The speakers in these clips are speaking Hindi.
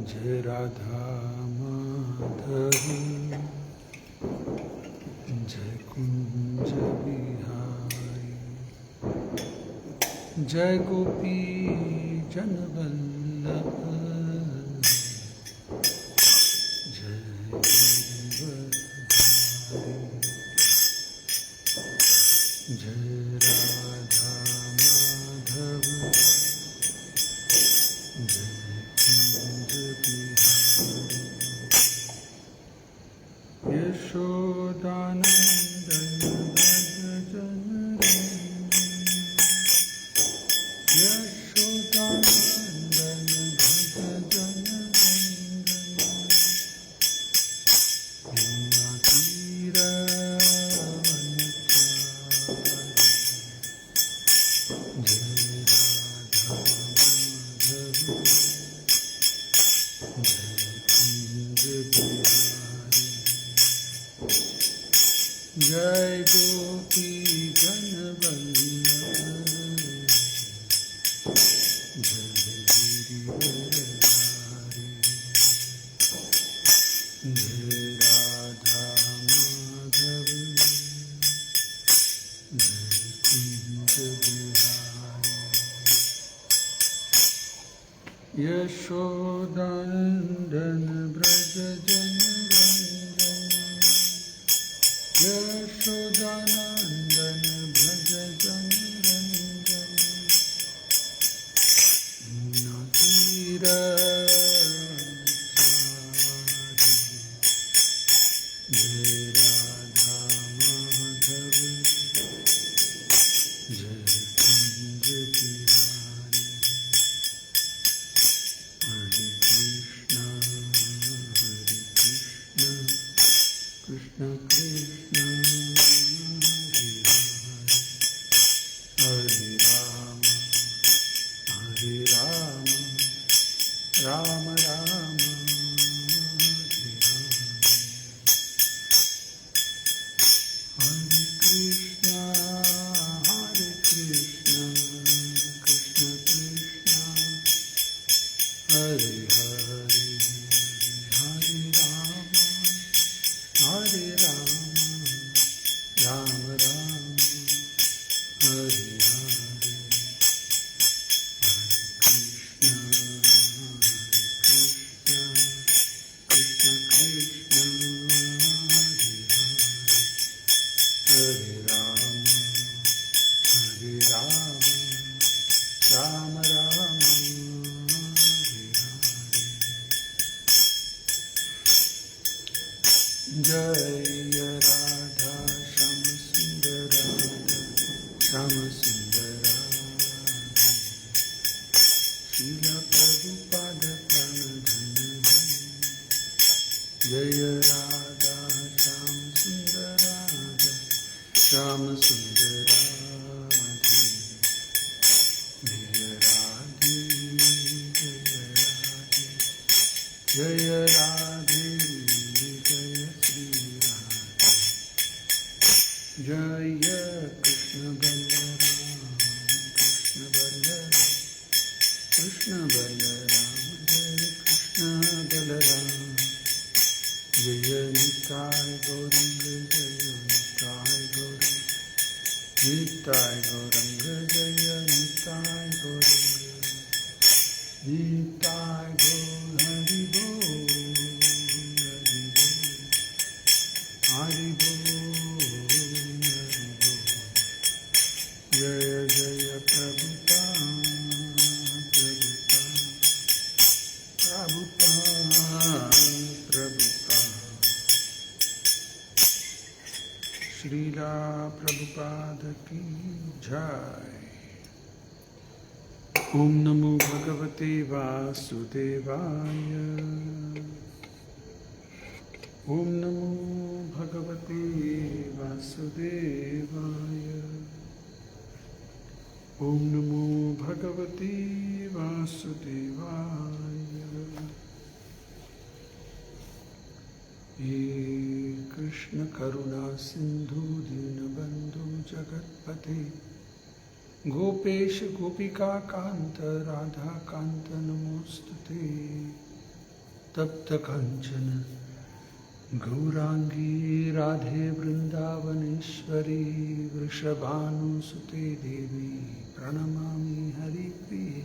जय राधा माधव जय कुंज बिहारी जय गोपी जन वल्लभ जय गिरिवरधारी जय राधा माधव जय कुंज बिहारी यशोदानंदन भज जन यशोदानंदन भज जन जय गोपी जन वल्लभ जय गिरिवरधारी जय राधा माधव जय कुंज बिहारी यशोदानंदन ब्रज जन यशोदानंदन भज जन रंजन नदीर जय राधा माधव जय कुंज बिहारी हरे कृष्ण कृष्ण कृष्ण हरे राम राम राम हरे हरे कृष्ण कृष्ण कृष्ण हरे हरे हरे राम राम राम हरे हरे कृष्ण कृष्ण हरे राम राम राम हरे हरे जय राधा श्याम सुंदर श्याम सुंदर शीला प्रभुपाद प्रणधन जय राधा श्याम सुंदर श्याम सुंदर जय राधे जय राधे जय श्री राधे जय कृष्ण बलराम कृष्ण बलराम जय कृष्ण बलराम जय निताय गौरंग जय निताय गौरंग निताय गौरंग जय निताय गौरंग निताय गौर हरि बोल हरि बोल जय जय प्रभुपाद श्रीला प्रभुपाद की जय। ओम नमो भगवते वासुदेवाय ओम नमो भगवते वासुदेवाय ओम नमो भगवते वासुदेवाय हे कृष्ण करुणा सिंधु दीनबंधु जगतपते गोपेश गोपिका कांत राधा कांत नमोस्तुते तप्त कंचन गौरांगी राधे वृंदावनेश्वरी वृषभानुसुते देवी प्रणमामि हरिप्रिये।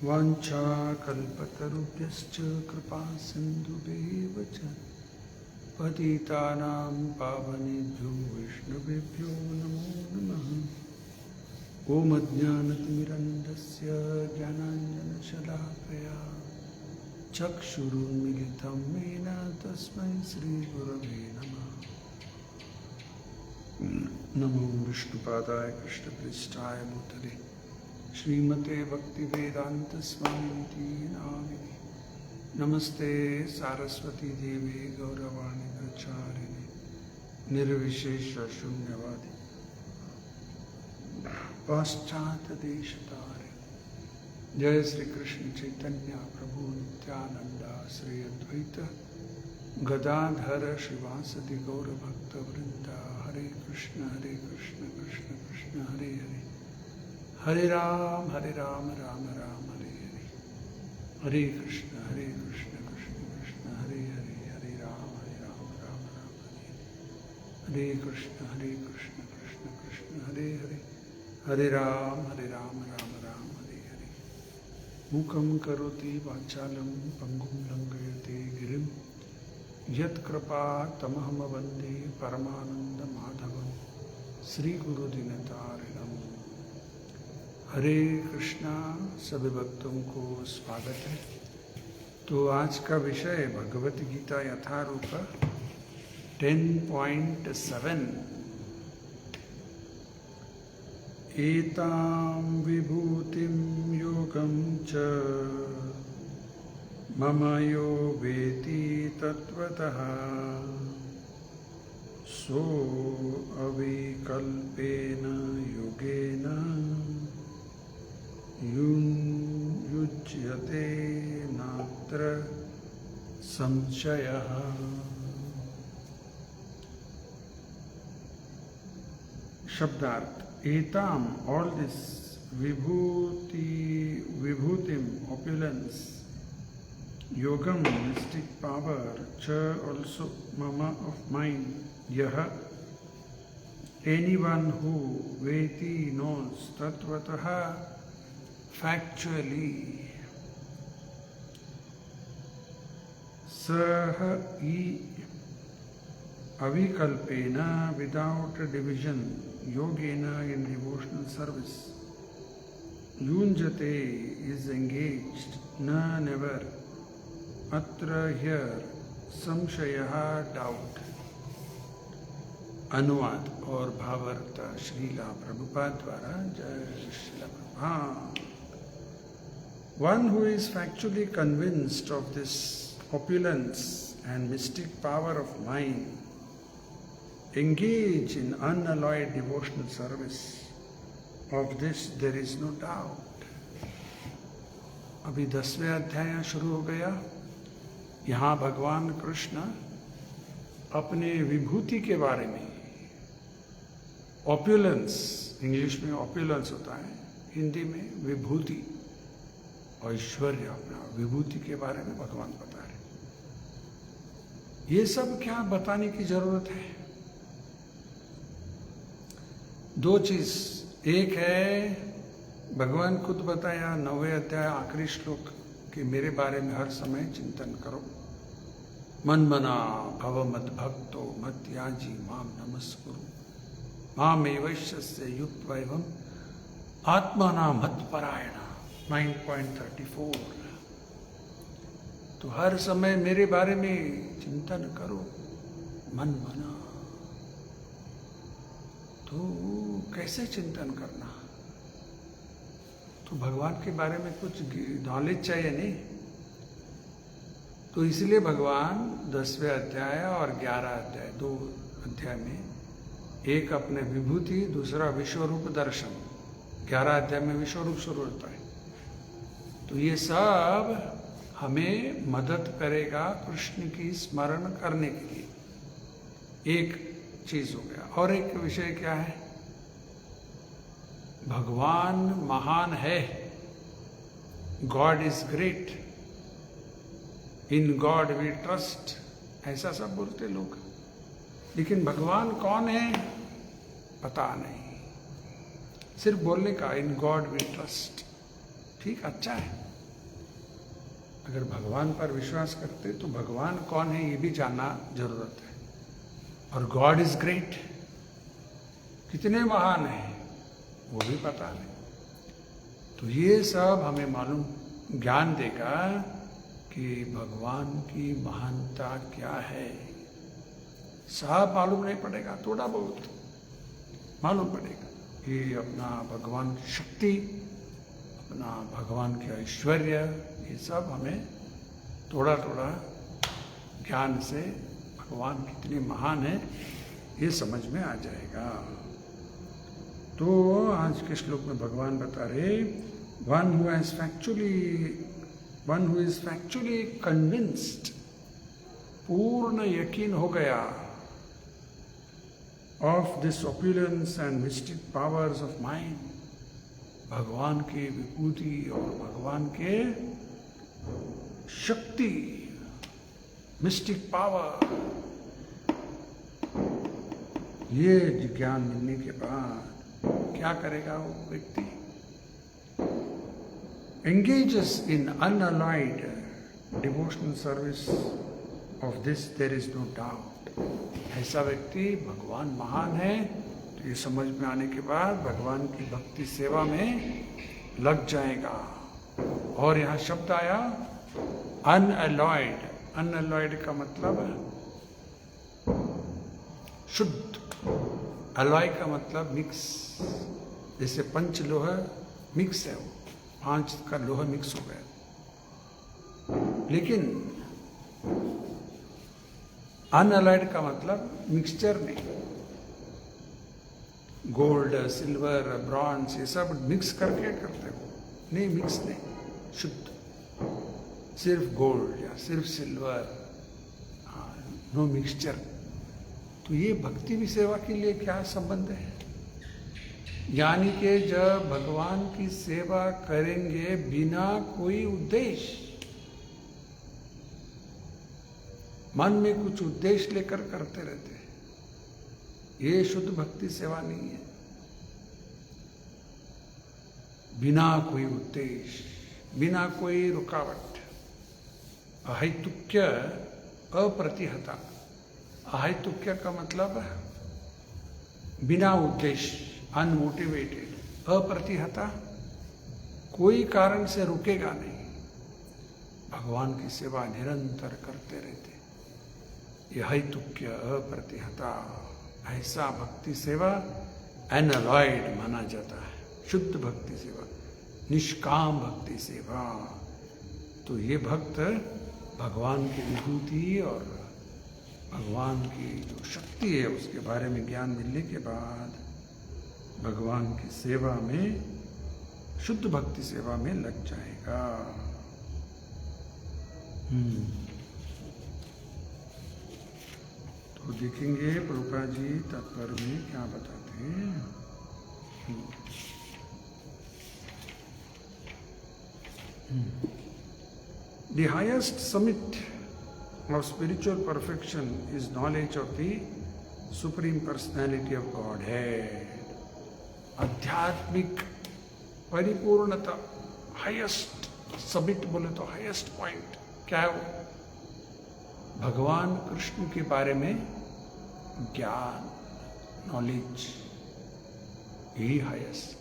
वाञ्छाकल्पतरुभ्यश्च कृपा सिन्धुभ्येव च पतितानां पावनेभ्यो वैष्णवेभ्यो नमो नमः। ॐ अज्ञानतिमिरन्धस्य ज्ञानाञ्जनशलाकया चक्षुरुन्मिलितं येन तस्मै श्रीगुरवे नमः। नमो विष्णुपादाय कृष्णपृष्ठाय भूतले श्रीमते भक्तिवेदान्तस्वामिनिति नामिने। नमस्ते सारस्वती देवी गौरवाणी प्रचारिणे निर्विशेष शून्यवादी पाश्चात्य देशतारे। जय श्री कृष्ण चैतन्य प्रभु नित्यानंद श्री अद्वैत गदाधर श्रीवासदि गौर भक्त वृंद। हरे कृष्ण कृष्ण कृष्ण हरे हरे, हरे राम राम राम हरे हरे, हरे कृष्ण कृष्ण कृष्ण हरे हरे, हरे राम राम राम हरे हरे, हरे कृष्ण कृष्ण कृष्ण हरे हरे, हरे राम राम राम हरे हरे। मूकं करोति वाचालं पंगुं लंघयते गिरिं यत्कृपातमहं वन्दे परमानन्दमाधवं श्रीगुरुदीनतारिणम्। हरे कृष्णा। सभी भक्तों को स्वागत है। तो आज का विषय भगवत गीता यथारूप 10.7। एतां विभूतिं योगं च मम यो वेति तत्त्वतः सो अविकल्पेन योगेन युज्यते नात्र संशयः। शब्दार्थ। एताम, all this, vibhutim, opulence, yogam, mystic power, cha, also mama, of mine, yaha, anyone who veti, knows, tattvataha, factually, saha I avikalpena, without a division, yogena, in devotional service, yunjate, is engaged, na, never, atra, here, samshayaha, doubt। अनुवाद और भावार्थ श्रीला प्रभुपाद द्वारा। जय Srila Prabhupada. One who is factually convinced of this opulence and mystic power of mind, engage in unalloyed devotional service. Of this there is no doubt। अभी 10वें अध्याय शुरू हो गया। यहाँ भगवान कृष्ण अपने विभूति के बारे में, ऑप्युलेंस, इंग्लिश में ऑप्युलेंस होता है, हिंदी में विभूति, ऐश्वर्य, अपना विभूति के बारे में भगवान बता रहे। ये सब क्या बताने की जरूरत है? दो चीज। एक है भगवान खुद बताया 9वें अध्याय आखिरी श्लोक कि मेरे बारे में हर समय चिंतन करो। मन मना भव मद भक्तो मत याजी माम नमस्कुरु माम एवैश्यस्य युक्त्वा एवं आत्मना मत परायणा। 9.34। तो हर समय मेरे बारे में चिंतन करो, मन मना। तो कैसे चिंतन करना? तो भगवान के बारे में कुछ नॉलेज चाहिए नहीं? तो इसलिए भगवान 10वें अध्याय और 11 अध्याय, 2 अध्याय में, एक अपने विभूति, दूसरा विश्वरूप दर्शन, 11 अध्याय में विश्वरूप शुरू होता है। तो ये सब हमें मदद करेगा कृष्ण की स्मरण करने के लिए। एक चीज हो गया। और एक विषय क्या है? भगवान महान है, God is great. In God we trust, ऐसा सब बोलते लोग, लेकिन भगवान कौन है पता नहीं, सिर्फ बोलने का इन गॉड वी ट्रस्ट। ठीक, अच्छा है, अगर भगवान पर विश्वास करते तो भगवान कौन है ये भी जानना जरूरत है। और गॉड इज ग्रेट, कितने महान है वो भी पता नहीं। तो ये सब हमें मालूम, ज्ञान देगा कि भगवान की महानता क्या है। सब मालूम नहीं पड़ेगा, थोड़ा बहुत मालूम पड़ेगा कि अपना भगवान की शक्ति, अपना भगवान के ऐश्वर्य, ये सब हमें थोड़ा थोड़ा ज्ञान से भगवान कितने महान है ये समझ में आ जाएगा। तो आज के श्लोक में भगवान बता रहे, one who is factually convinced, पूर्ण यकीन हो गया, of this opulence and mistake powers of mind, भगवान के विभूति और भगवान के शक्ति, मिस्टिक पावर, ये ज्ञान मिलने के बाद क्या करेगा वो व्यक्ति? engages in unalloyed devotional service of this there is no doubt। ऐसा व्यक्ति भगवान महान है तो ये समझ में आने के बाद भगवान की भक्ति सेवा में लग जाएगा। और यहाँ शब्द आया अनअलॉयड। अनअलॉयड का मतलब शुद्ध, अलॉय का मतलब मिक्स, जैसे पंच लोह मिक्स है, वो 5 का लोहा मिक्स हो गया। लेकिन अनअलाइड का मतलब मिक्सचर नहीं, गोल्ड, सिल्वर, ब्रॉन्ज ये सब मिक्स करके करते हो, नहीं मिक्स नहीं, शुद्ध, सिर्फ गोल्ड या सिर्फ सिल्वर, नो मिक्सचर। तो ये भक्ति भी सेवा के लिए क्या संबंध है? यानी कि जब भगवान की सेवा करेंगे बिना कोई उद्देश्य, मन में कुछ उद्देश्य लेकर करते रहते हैं, ये शुद्ध भक्ति सेवा नहीं है। बिना कोई उद्देश्य, बिना कोई रुकावट, अहैतुक्य, अप्रतिहता। अहैतुक्य का मतलब बिना उद्देश्य, अनमोटिवेटेड, अप्रतिहता, कोई कारण से रुकेगा नहीं, भगवान की सेवा निरंतर करते रहते, यह हैतुक्य, अप्रतिहता, ऐसा भक्ति सेवा एनलॉयड माना जाता है। शुद्ध भक्ति सेवा, निष्काम भक्ति सेवा। तो ये भक्त भगवान की विभूति और भगवान की जो शक्ति है उसके बारे में ज्ञान मिलने के बाद भगवान की सेवा में, शुद्ध भक्ति सेवा में लग जाएगा। तो देखेंगे प्रभुपाद जी तात्पर्य में क्या बताते हैं। The highest summit of spiritual perfection is knowledge of the Supreme Personality of Godhead। आध्यात्मिक परिपूर्णता, हाईएस्ट समिट बोले तो हाईएस्ट पॉइंट क्या है वो? भगवान कृष्ण के बारे में ज्ञान, नॉलेज, यही हाईएस्ट।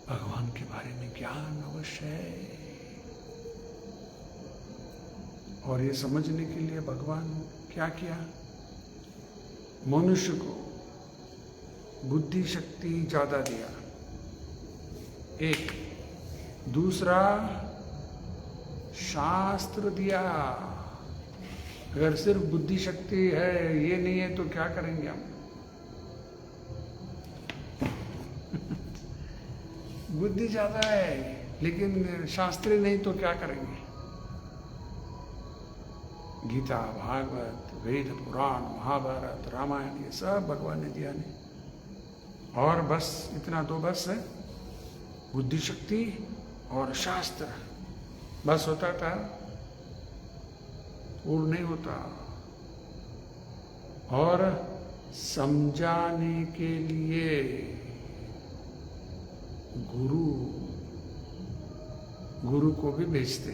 भगवान के बारे में ज्ञान अवश्य है, और ये समझने के लिए भगवान क्या किया? मनुष्य को बुद्धि शक्ति ज्यादा दिया, एक, दूसरा शास्त्र दिया। अगर सिर्फ बुद्धि शक्ति है, ये नहीं है तो क्या करेंगे हम? बुद्धि ज्यादा है लेकिन शास्त्र नहीं तो क्या करेंगे? गीता, भागवत, वेद, पुराण, महाभारत, रामायण, ये सब भगवान ने दिया नहीं। और बस इतना तो बस है, बुद्धि शक्ति और शास्त्र, बस होता था, पूर्ण नहीं होता। और समझाने के लिए गुरु को भी भेजते,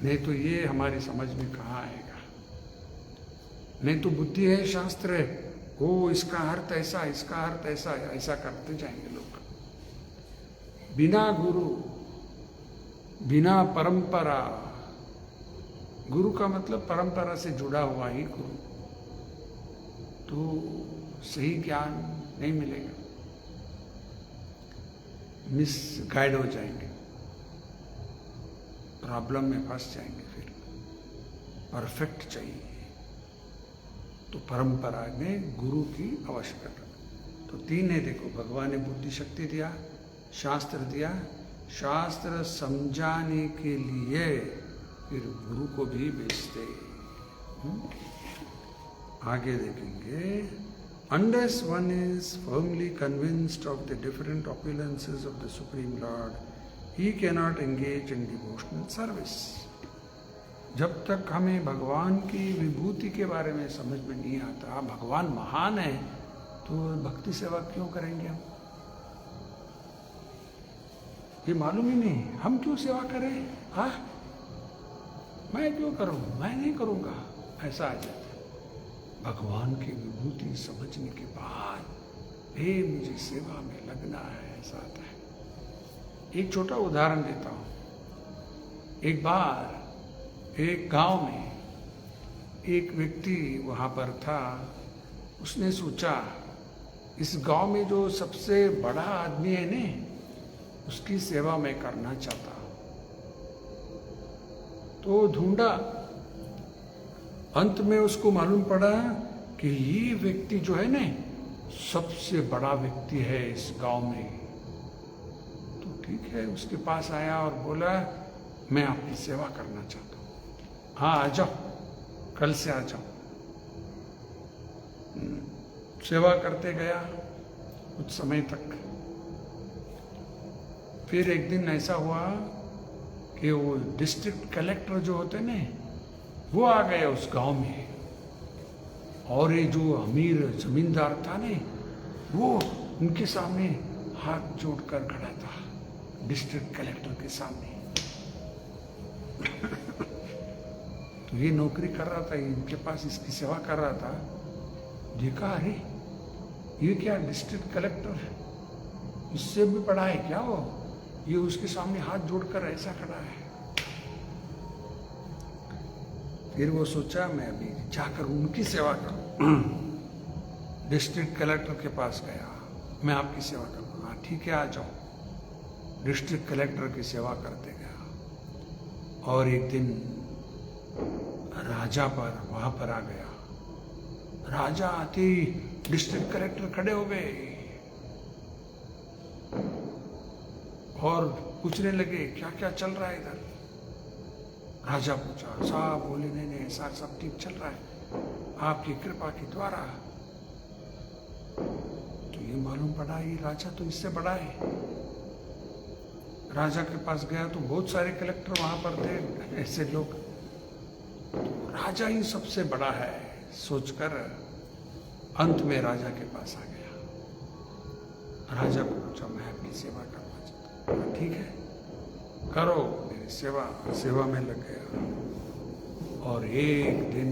नहीं तो ये हमारी समझ में कहाँ आएगा। नहीं तो बुद्धि है, शास्त्र है, ओ इसका अर्थ ऐसा, इसका अर्थ ऐसा, ऐसा करते जाएंगे लोग। बिना गुरु, बिना परंपरा, गुरु का मतलब परंपरा से जुड़ा हुआ ही गुरु, तो सही ज्ञान नहीं मिलेगा, मिस गाइड हो जाएंगे, प्रॉब्लम में फंस जाएंगे। फिर परफेक्ट चाहिए, तो परंपरा में गुरु की आवश्यकता। तो तीन है, देखो, भगवान ने बुद्धि शक्ति दिया, शास्त्र दिया, शास्त्र समझाने के लिए फिर गुरु को भी भेजते। आगे देखेंगे, unless one is firmly convinced of the different opulences of the Supreme Lord, he cannot engage in devotional service. जब तक हमें भगवान की विभूति के बारे में समझ में नहीं आता, भगवान महान है, तो भक्ति सेवा क्यों करेंगे हम? ये मालूम ही नहीं, हम क्यों सेवा करें? हाँ, मैं क्यों करूं, मैं नहीं करूंगा, ऐसा आ जाता है। भगवान की विभूति समझने के बाद मुझे सेवा में लगना है, ऐसा आता है। एक छोटा उदाहरण देता हूं। एक बार एक गांव में एक व्यक्ति वहां पर था, उसने सोचा इस गांव में जो सबसे बड़ा आदमी है ने, उसकी सेवा मैं करना चाहता। तो ढूंढा, अंत में उसको मालूम पड़ा कि ये व्यक्ति जो है ना, सबसे बड़ा व्यक्ति है इस गांव में। तो ठीक है, उसके पास आया और बोला, मैं आपकी सेवा करना चाहता हूं, हाँ आ जाओ, कल से आ जाओ। सेवा करते गया कुछ समय तक। फिर एक दिन ऐसा हुआ कि वो डिस्ट्रिक्ट कलेक्टर जो होते ना, वो आ गए उस गांव में, और ये जो अमीर जमींदार था ने, वो उनके सामने हाथ जोड़कर खड़ा था, डिस्ट्रिक्ट कलेक्टर के सामने। तो ये नौकरी कर रहा था, इनके पास इसकी सेवा कर रहा था। देखा, अरे ये क्या डिस्ट्रिक्ट कलेक्टर, इससे भी बड़ा है क्या वो? ये उसके सामने हाथ जोड़कर ऐसा खड़ा है। फिर वो सोचा, मैं अभी जाकर उनकी सेवा करूं। डिस्ट्रिक्ट कलेक्टर के पास गया, मैं आपकी सेवा करूंगा, हाँ ठीक है आ जाओ। डिस्ट्रिक्ट कलेक्टर की सेवा करते गया, और एक दिन राजा पर वहां पर आ गया। राजा आते ही डिस्ट्रिक्ट कलेक्टर खड़े हो गए और पूछने लगे, क्या क्या चल रहा है इधर? राजा पूछा, साहब बोले, नहीं ऐसा सब ठीक चल रहा है आपकी कृपा के द्वारा। तो ये मालूम पड़ा, ये राजा तो इससे बड़ा है। राजा के पास गया तो बहुत सारे कलेक्टर वहां पर थे, ऐसे लोग। तो राजा ही सबसे बड़ा है सोचकर अंत में राजा के पास आ गया। राजा को पूछा, मैं आपकी सेवा करना चाहता हूँ, ठीक है करो मेरी सेवा। सेवा में लग गया। और एक दिन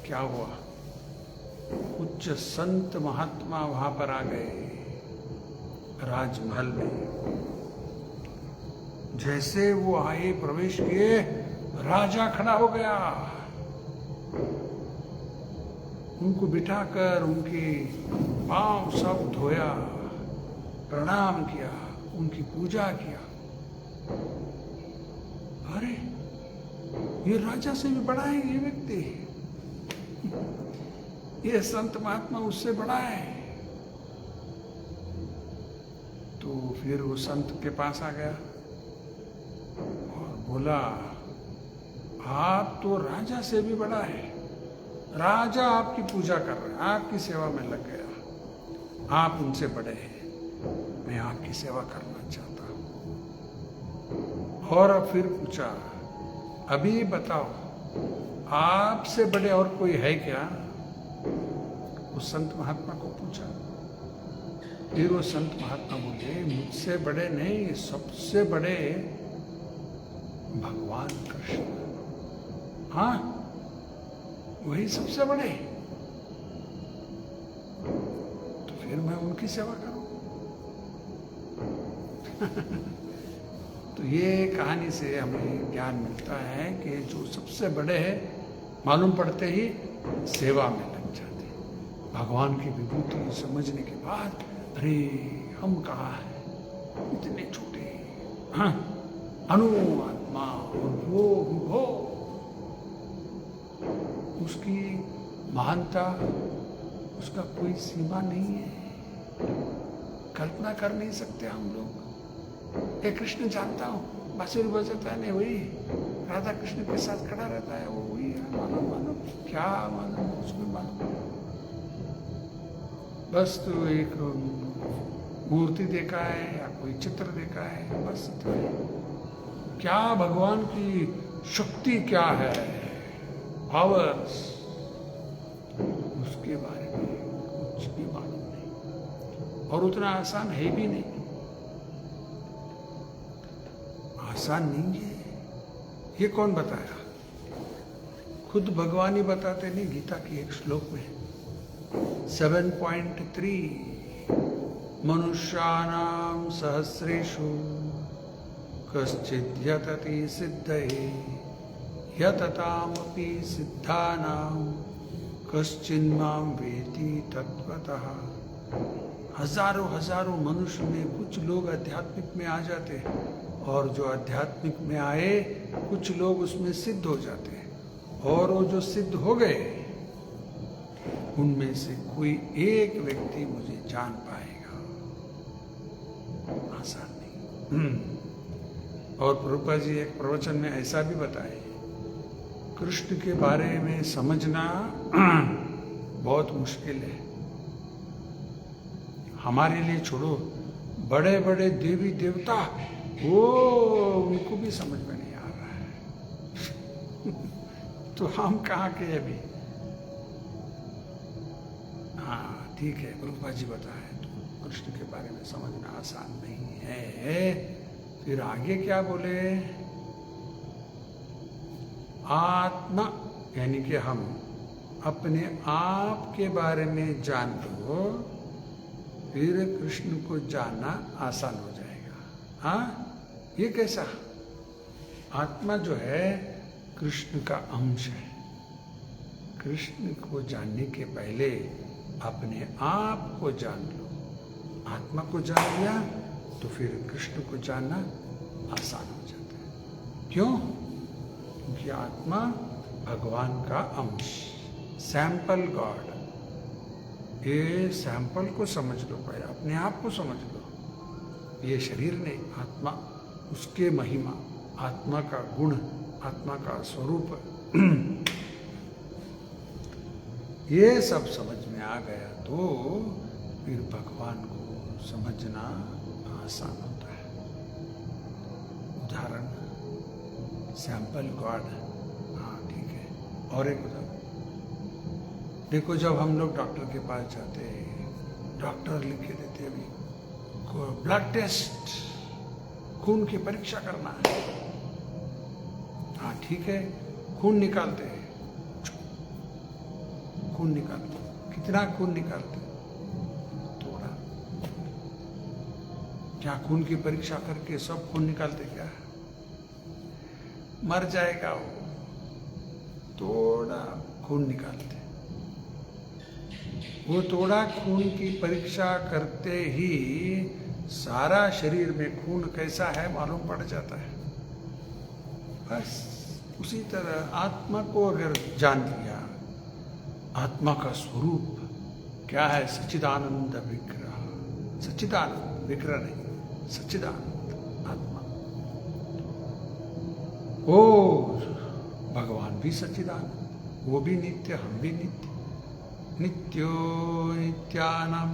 क्या हुआ, उच्च संत महात्मा वहां पर आ गए राजमहल में। जैसे वो आए, प्रवेश किए, राजा खड़ा हो गया। उनको बिठाकर उनके पांव सब धोया, प्रणाम किया, उनकी पूजा किया। अरे ये राजा से भी बड़ा है ये व्यक्ति, ये संत महात्मा उससे बड़ा है। तो फिर वो संत के पास आ गया और बोला, आप तो राजा से भी बड़ा है, राजा आपकी पूजा कर रहे हैं, आपकी सेवा में लग गया, आप उनसे बड़े हैं, मैं आपकी सेवा करना चाहता हूं। और फिर पूछा, अभी बताओ आपसे बड़े और कोई है क्या? उस संत महात्मा को पूछा। फिर वो संत महात्मा बोले, मुझसे बड़े नहीं, सबसे बड़े भगवान कृष्ण। हाँ, वही सबसे बड़े। तो फिर मैं उनकी सेवा करूं। तो ये कहानी से हमें ज्ञान मिलता है कि जो सबसे बड़े हैं, मालूम पड़ते ही सेवा में लग जाते। भगवान की विभूति समझने के बाद, अरे हम कहाँ हैं, इतने छोटे। हाँ, अनु आत्मा और वो विभो, उसकी महानता, उसका कोई सीमा नहीं है, कल्पना कर नहीं सकते हम लोग। ये कृष्ण जानता हूँ, बांसुरी बजाता है, नहीं वही राधा कृष्ण के साथ खड़ा रहता है, वो वही है। मालूम क्या मालूम, उसमें मालूम बस तो एक मूर्ति देखा है या कोई चित्र देखा है, बस इतना है। क्या भगवान की शक्ति क्या है, पावर्स, उसके बारे में कुछ भी मालूम नहीं, और उतना आसान है भी नहीं। आसान नहीं है, ये कौन बताया? खुद भगवान ही बताते नहीं, गीता की एक श्लोक में 7.3, मनुष्याणां सहस्रेषु कश्चिद् यतति सिद्धये यततामपि सिद्धानां कश्चिन्मां वेति तत्वतः। हजारों हजारों मनुष्य में कुछ लोग आध्यात्मिक में आ जाते हैं, और जो आध्यात्मिक में आए कुछ लोग उसमें सिद्ध हो जाते हैं, और वो जो सिद्ध हो गए उनमें से कोई एक व्यक्ति मुझे जान पाएगा। आसान नहीं। और प्रभुपाद जी एक प्रवचन में ऐसा भी बताए, कृष्ण के बारे में समझना बहुत मुश्किल है। हमारे लिए छोड़ो, बड़े बड़े देवी देवता, वो उनको भी समझ में नहीं आ रहा है। तो हम कहाँ के अभी? हाँ ठीक है, प्रभुपाद जी बताए, तो कृष्ण के बारे में समझना आसान नहीं है। फिर आगे क्या बोले? आत्मा, यानी कि हम अपने आप के बारे में जान लो, फिर कृष्ण को जानना आसान हो जाएगा। हाँ, ये कैसा? आत्मा जो है कृष्ण का अंश है। कृष्ण को जानने के पहले अपने आप को जान लो। आत्मा को जान लिया तो फिर कृष्ण को जानना आसान हो जाता है। क्यों? क्योंकि आत्मा भगवान का अंश, सैंपल गॉड। ये सैंपल को समझ लो पहले, अपने आप को समझ लो। ये शरीर नहीं, आत्मा, उसके महिमा, आत्मा का गुण, आत्मा का स्वरूप, ये सब समझ में आ गया तो फिर भगवान को समझना आसान होता है। उदाहरण, सैंपल गॉड। हाँ ठीक है। और एक उदाहरण देखो, जब हम लोग डॉक्टर के पास जाते हैं, डॉक्टर लिख के देते हैं, अभी ब्लड टेस्ट, खून की परीक्षा करना है। हाँ ठीक है, खून निकालते हैं, खून निकालते, कितना खून निकालते? थोड़ा। क्या खून की परीक्षा करके सब खून निकालते क्या? मर जाएगा वो, थोड़ा खून निकालते। वो थोड़ा खून की परीक्षा करते ही सारा शरीर में खून कैसा है मालूम पड़ जाता है। बस उसी तरह आत्मा को अगर जान लिया, आत्मा का स्वरूप क्या है? सच्चिदानंद विग्रह। सच्चिदानंद विग्रह नहीं, सच्चिदानंद आत्मा। ओ भगवान भी सच्चिदानंद, वो भी नित्य, हम भी नित्य। नित्यो नित्यानां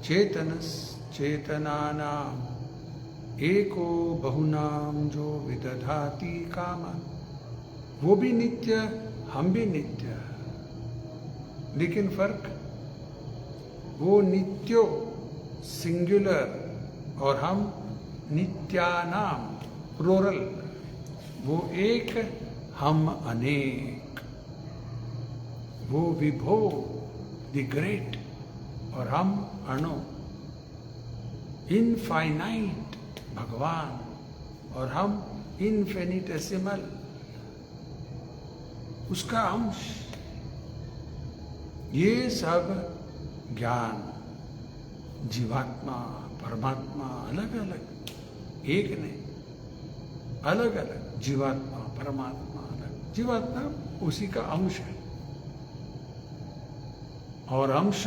चेतनस चेतनानां एको बहुनाम जो विदधाति कामन, वो भी नित्य, हम भी नित्य, लेकिन फर्क, वो नित्यो सिंगुलर और हम नित्यानाम प्लूरल, वो एक, हम अनेक, वो विभो द ग्रेट और हम अणु, इनफाइनाइट भगवान और हम इनफिनिटेसिमल, उसका अंश। ये सब ज्ञान जीवात्मा परमात्मा अलग अलग, एक नहीं, अलग अलग, जीवात्मा परमात्मा अलग। जीवात्मा उसी का अंश है और अंश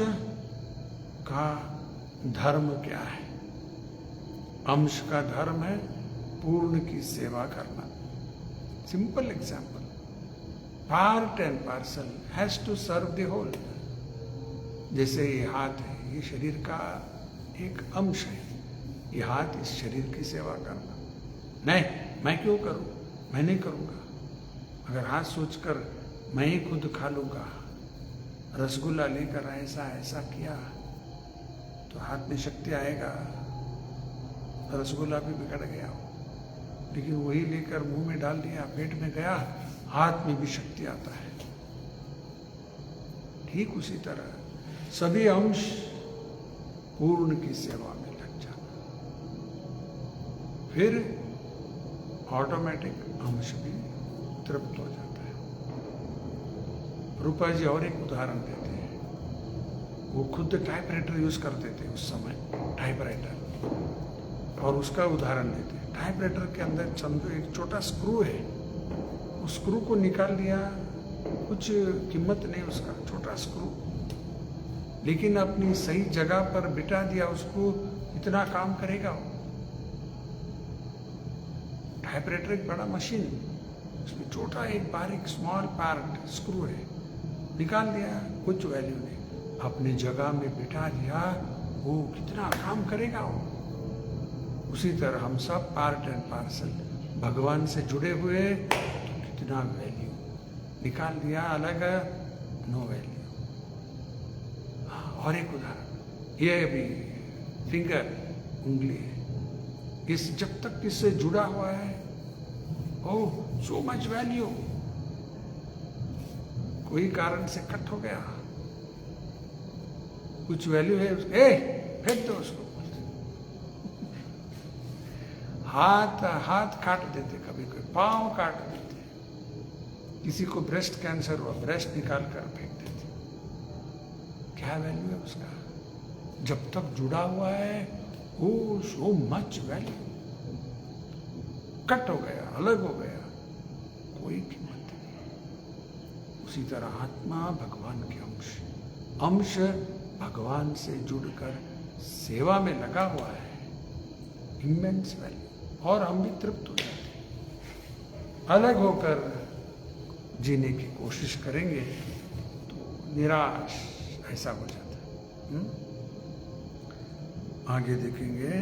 का धर्म क्या है? अंश का धर्म है पूर्ण की सेवा करना। Simple example, part and parcel has to serve the whole. जैसे ये हाथ है, ये शरीर का एक अंश है, ये हाथ इस शरीर की सेवा करना। नहीं, मैं क्यों करूं, मैं नहीं करूंगा। अगर हाथ सोचकर मैं ही खुद खा लूंगा, रसगुल्ला लेकर ऐसा ऐसा किया, तो हाथ में शक्ति आएगा, रसगुल्ला भी बिगड़ गया। लेकिन वही लेकर मुंह में डाल दिया, पेट में गया, हाथ में भी शक्ति आता है। ठीक उसी तरह सभी अंश पूर्ण की सेवा में लग जाना, फिर ऑटोमेटिक अंश भी तृप्त हो जाता है। रूपा जी और एक उदाहरण देते हैं। वो खुद टाइपराइटर यूज करते थे उस समय, टाइपराइटर, और उसका उदाहरण देते हैं। टाइपराइटर के अंदर समझो एक छोटा स्क्रू है, उस स्क्रू को निकाल दिया, कुछ कीमत नहीं उसका, छोटा स्क्रू, लेकिन अपनी सही जगह पर बिठा दिया उसको, इतना काम करेगा वो। टाइपराइटर एक बड़ा मशीन, उसमें छोटा एक बारीक स्मॉल पार्ट स्क्रू है, निकाल दिया, कुछ वैल्यू नहीं, अपनी जगह में बिठा दिया, वो कितना काम करेगा वो। उसी तरह हम सब पार्ट एंड पार्सल, भगवान से जुड़े हुए, तो कितना वैल्यू, निकाल दिया अलग, नो वैल्यू। और एक उदाहरण, ये अभी फिंगर, उंगली है, इस जब तक इससे जुड़ा हुआ है, ओह सो मच वैल्यू, कोई कारण से कट हो गया, कुछ वैल्यू है उसके, फेंक दो उसको। हाथ काट देते, कभी कोई पांव काट देते, किसी को ब्रेस्ट कैंसर हुआ, ब्रेस्ट निकाल कर फेंक देते। क्या वैल्यू है उसका? जब तक जुड़ा हुआ है, ओ सो मच वैल्यू, कट हो गया, अलग हो गया, कोई कीमत नहीं। उसी तरह आत्मा भगवान के अंश, अंश भगवान से जुड़कर सेवा में लगा हुआ है, इमेंस वैल्यू, और हम भी तृप्त हो जाते हैं। अलग होकर जीने की कोशिश करेंगे तो निराश ऐसा हो जाता है। आगे देखेंगे।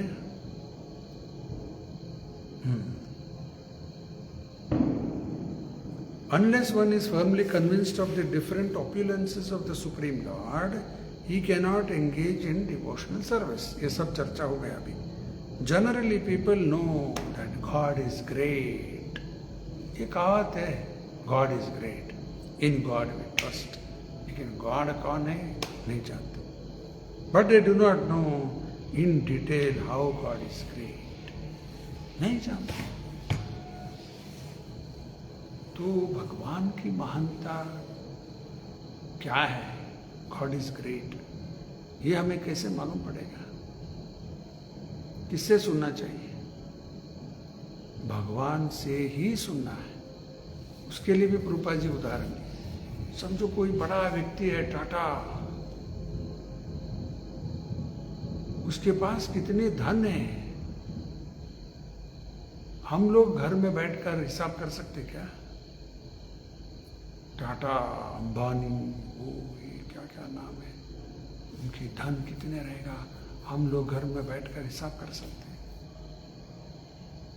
Unless one is firmly convinced of the different opulences of the Supreme Lord, he cannot engage in devotional service. ये सब चर्चा हो गया अभी। Generally people know that God is great. ये कहावत है, God is great. In God we trust. लेकिन God कौन है नहीं जानते। But they do not know in detail how God is great. नहीं जानते। तो भगवान की महानता क्या है, गॉड इज ग्रेट, ये हमें कैसे मालूम पड़ेगा? किससे सुनना चाहिए? भगवान से ही सुनना है। उसके लिए भी प्रभुपाद जी उदाहरण दिए। समझो कोई बड़ा व्यक्ति है, टाटा, उसके पास कितने धन है, हम लोग घर में बैठकर हिसाब कर सकते क्या? टाटा, अंबानी, वो ये क्या क्या नाम है, उनकी धन कितने रहेगा, हम लोग घर में बैठकर हिसाब कर सकते हैं?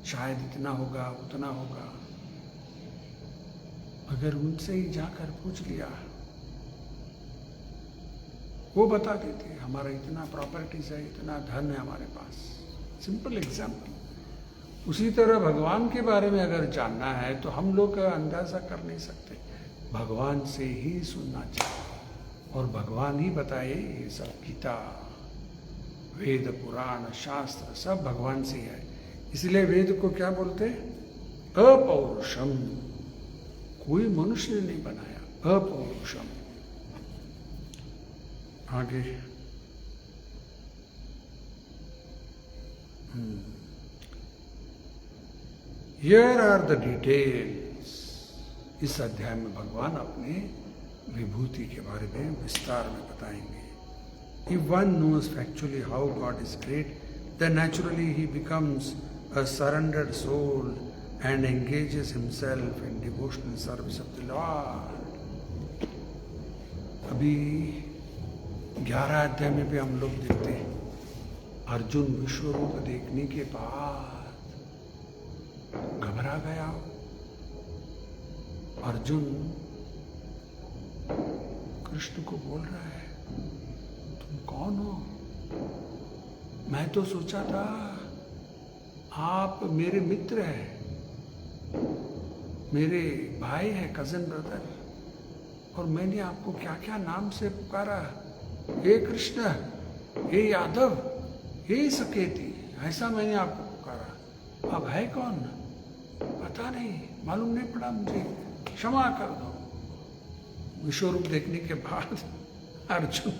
शायद इतना होगा उतना होगा। अगर उनसे ही जाकर पूछ लिया, वो बता देते हमारा इतना प्रॉपर्टीज है, इतना धन है हमारे पास। Simple example. उसी तरह भगवान के बारे में अगर जानना है तो हम लोग अंदाजा कर नहीं सकते, भगवान से ही सुनना चाहिए। और भगवान ही बताए ये सब, गीता, वेद, पुराण, शास्त्र सब भगवान से है। इसलिए वेद को क्या बोलते? अपौरुषम। कोई मनुष्य ने नहीं बनाया, अपौरुषम। आगे Here are the details. इस अध्याय में भगवान अपने विभूति के बारे में विस्तार में बताएंगे। If one knows factually how God is great, then naturally he becomes a surrendered soul and engages himself in devotional service of the Lord. अभी 11 अध्याय में भी हम लोग देखते हैं, अर्जुन विश्व रूप देखने के बाद घबरा गया। अर्जुन कृष्ण को बोल रहा है, तुम कौन हो? मैं तो सोचा था आप मेरे मित्र हैं, मेरे भाई है, कजन ब्रदर, और मैंने आपको क्या क्या नाम से पुकारा, हे कृष्ण, हे यादव, हे सकेती, ऐसा मैंने आपको पुकारा। अब है कौन पता नहीं, मालूम नहीं पड़ा मुझे, क्षमा कर दो। विश्वरूप देखने के बाद अर्जुन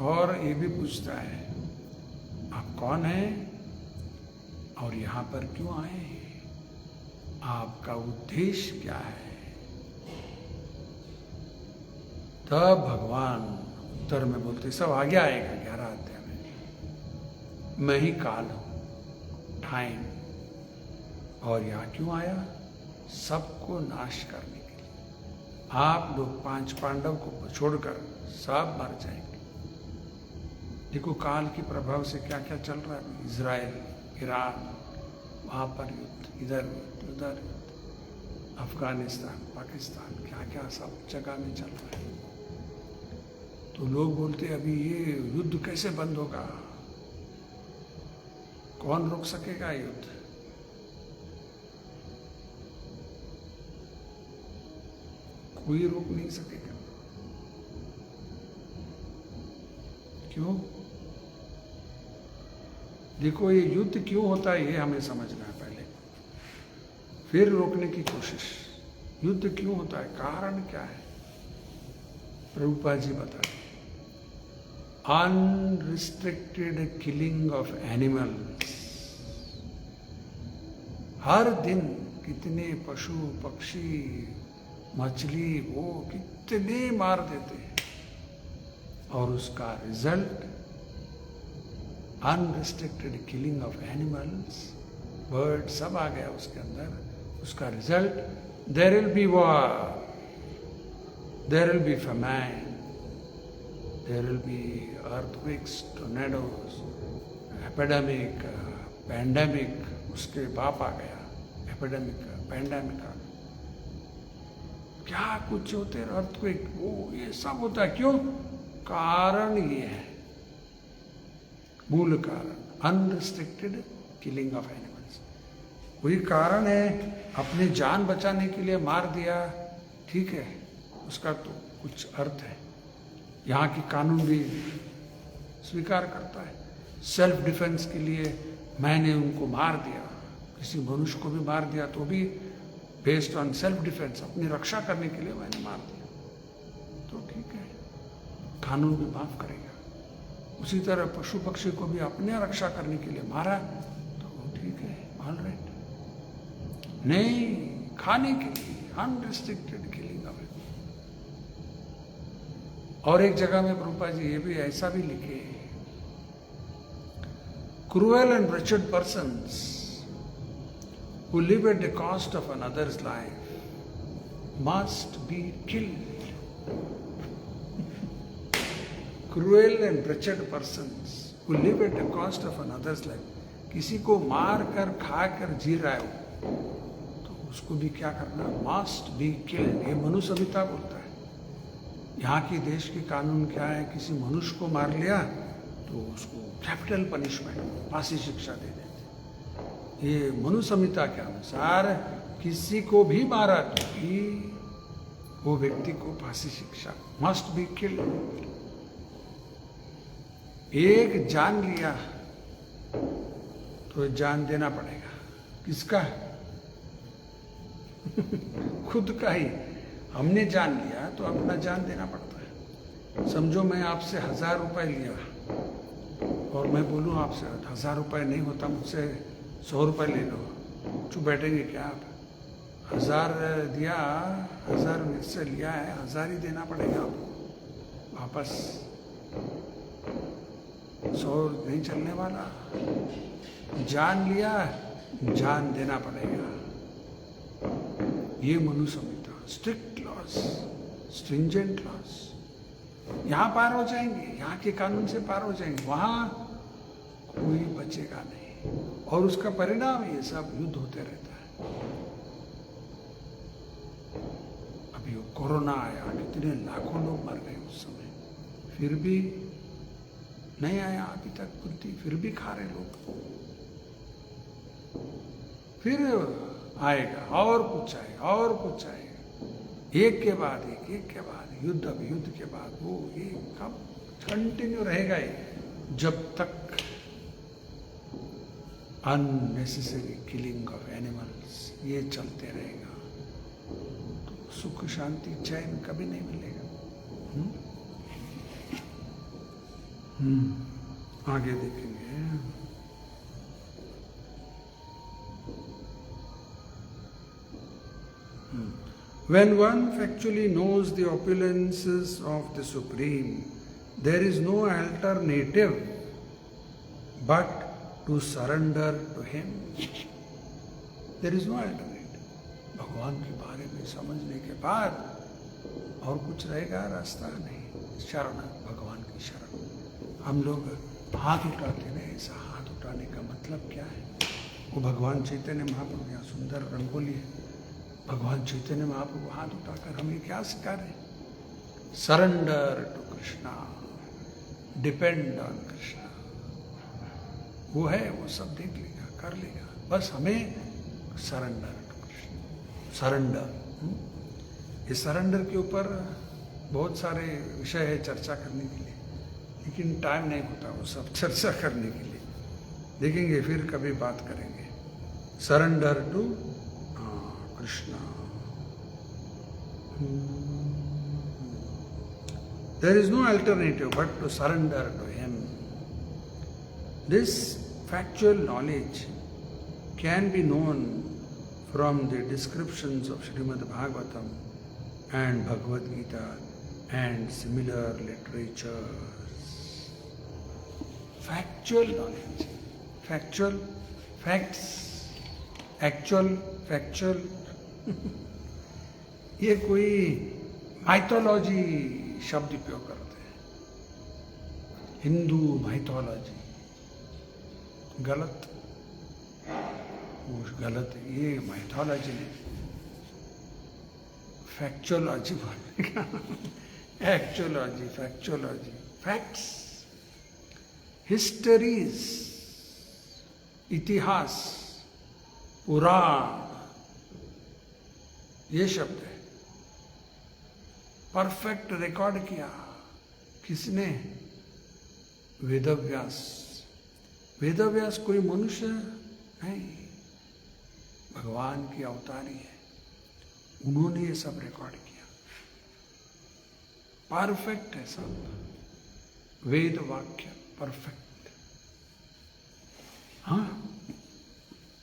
और ये भी पूछता है, आप कौन हैं और यहां पर क्यों आए हैं, आपका उद्देश्य क्या है? तब भगवान उत्तर में बोलते, सब आगे आएगा 11 अध्याय में, मैं ही काल हूं, टाइम। और यहां क्यों आया? सबको नाश करने के लिए। आप लोग 5 पांडव को छोड़कर सब मर जाएंगे। देखो काल के प्रभाव से क्या क्या चल रहा है, इजराइल, ईरान, वहां पर युद्ध, इधर युद्ध, उधर युद्ध, अफगानिस्तान, पाकिस्तान, क्या क्या सब जगह में चल रहा है। तो लोग बोलते अभी ये युद्ध कैसे बंद होगा, कौन रोक सकेगा युद्ध? कोई रोक नहीं सकेगा। क्यों? देखो ये युद्ध क्यों होता है ये हमें समझना है पहले, फिर रोकने की कोशिश। युद्ध क्यों होता है, कारण क्या है? प्रभुपाद जी बताते, अनरिस्ट्रिक्टेड किलिंग ऑफ एनिमल्स। हर दिन कितने पशु पक्षी मछली वो कितने मार देते हैं, और उसका result unrestricted killing of animals, bird सब आ गया उसके अंदर। उसका result there will be war, there will be famine, there will be earthquakes, tornadoes, epidemic, pandemic, उसके बाप आ गया, epidemic, pandemic आ गया, क्या कुछ होते हैं, earthquake, वो ये सब होता है। क्यों? कारण ये है, मूल कारण, अनरिस्ट्रिक्टेड किलिंग ऑफ एनिमल्स। वही कारण है, अपनी जान बचाने के लिए मार दिया, ठीक है, उसका तो कुछ अर्थ है, यहाँ की कानून भी स्वीकार करता है। सेल्फ डिफेंस के लिए मैंने उनको मार दिया, किसी मनुष्य को भी मार दिया तो भी बेस्ड ऑन सेल्फ डिफेंस, अपनी रक्षा करने के लिए मैंने मार दिया, तो ठीक है, कानून भी माफ करेगा। उसी तरह पशु पक्षी को भी अपने रक्षा करने के लिए मारा तो ठीक है, ऑल राइट। नहीं, खाने के लिए अनरिस्ट्रिक्टेड किलिंग ऑफ। और एक जगह में प्रभुपाद जी ये भी ऐसा भी लिखे, cruel and wretched persons who live at the cost of another's life must be killed. Cruel and wretched persons who live at the cost of another's life किसी को मार कर खा कर जी रहा है तो उसको भी क्या करना, मस्ट बी किल्ड। ये मनु संहिता बोलता है। यहाँ की देश के कानून क्या है, किसी मनुष्य को मार लिया तो उसको कैपिटल पनिशमेंट, फांसी शिक्षा दे देते। ये मनु संहिता के अनुसार किसी को भी मारा तो भी वो व्यक्ति को फांसी शिक्षा, मस्ट बी किल्ड। एक जान लिया तो जान देना पड़ेगा। किसका? खुद का ही। हमने जान लिया तो अपना जान देना पड़ता है। समझो मैं आपसे 1000 रुपए लिया और मैं बोलूं आपसे 1000 रुपए नहीं होता, मुझसे 100 रुपए ले लो, चुप बैठेंगे क्या आप? 1000 दिया, 1000 मुझसे लिया है, 1000 ही देना पड़ेगा आपको वापस। 100 नहीं चलने वाला। जान लिया, जान देना पड़ेगा। ये मनु संहिता, स्ट्रिक्ट लॉस, स्ट्रिंजेंट लॉस। यहां पार हो जाएंगे, यहाँ के कानून से पार हो जाएंगे, वहां कोई बचेगा नहीं। और उसका परिणाम ये सब युद्ध होते रहता है। अभी वो कोरोना आया, कितने लाखों लोग मर गए उस समय, फिर भी नहीं आया अभी तक बुद्धि, फिर भी खा रहे लोग। फिर आएगा और कुछ आएगा और कुछ आएगा, एक के बाद एक के बाद युद्ध, अब युद्ध के बाद वो, ये कब कंटिन्यू रहेगा ये, जब तक अननेसेसरी किलिंग ऑफ एनिमल्स ये चलते रहेगा तो सुख शांति चैन कभी नहीं मिलेगा। आगे देखेंगे। When one factually knows the opulences of the Supreme, there is no alternative but to surrender to Him. There is no alternative. भगवान के बारे में समझने के बाद और कुछ रहेगा रास्ता नहीं। शरण, भगवान की शरण। हम लोग हाथ उठाते हैं, ऐसा हाथ उठाने का मतलब क्या है? वो भगवान चैतन्य महाप्रभु, यहाँ सुंदर रंगोली है, भगवान चैतन्य महाप्रभु हाथ उठाकर हमें क्या सिखा रहे? Surrender to Krishna, depend on Krishna. वो है, वो सब देख लेगा, कर लेगा, बस हमें सरेंडर टू कृष्णा, सरेंडर। ये सरेंडर के ऊपर बहुत सारे विषय है चर्चा करने के लिए, लेकिन टाइम नहीं होता वो सब चर्चा करने के लिए। देखेंगे फिर कभी बात करेंगे। Surrender to Krishna. There is no alternative but to surrender to Him. This factual knowledge can be known from the descriptions of Srimad Bhagavatam and Bhagavad Gita and similar literatures. Factual knowledge. Factual, facts, actual, factual. ये कोई माइथोलॉजी शब्द उपयोग करते हैं, हिंदू माइथोलॉजी, गलत, वो गलत। ये माइथोलॉजी नहीं, फैक्चुअलॉजी बोलने का। एक्चुअलॉजी, फैक्चुअलॉजी, फैक्ट्स, हिस्टरीज, इतिहास, पुराण, ये शब्द है। परफेक्ट रिकॉर्ड किया किसने? वेदव्यास। वेदव्यास कोई मनुष्य नहीं, भगवान की अवतारी है, उन्होंने ये सब रिकॉर्ड किया। परफेक्ट है सब, वेद वाक्य परफेक्ट। हाँ,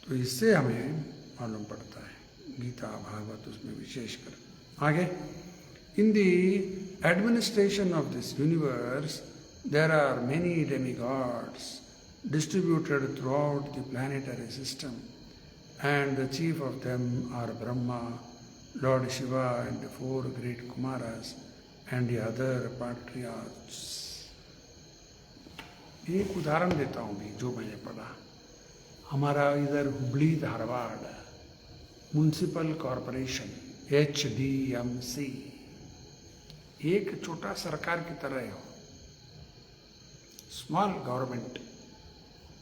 तो इससे हमें मालूम पड़ता है, गीता भागवत उसमें विशेषकर। आगे, in the administration of this universe there are many demigods distributed throughout the planetary system, and the chief of them are Brahma, Lord Shiva, and the 4 great Kumaras, and the other patriarchs. एक उदाहरण देता हूँ भी जो मैंने पढ़ा। हमारा इधर Hubli Dharwad municipal corporation HDMC एक छोटा सरकार की तरह हो, स्मॉल गवर्नमेंट।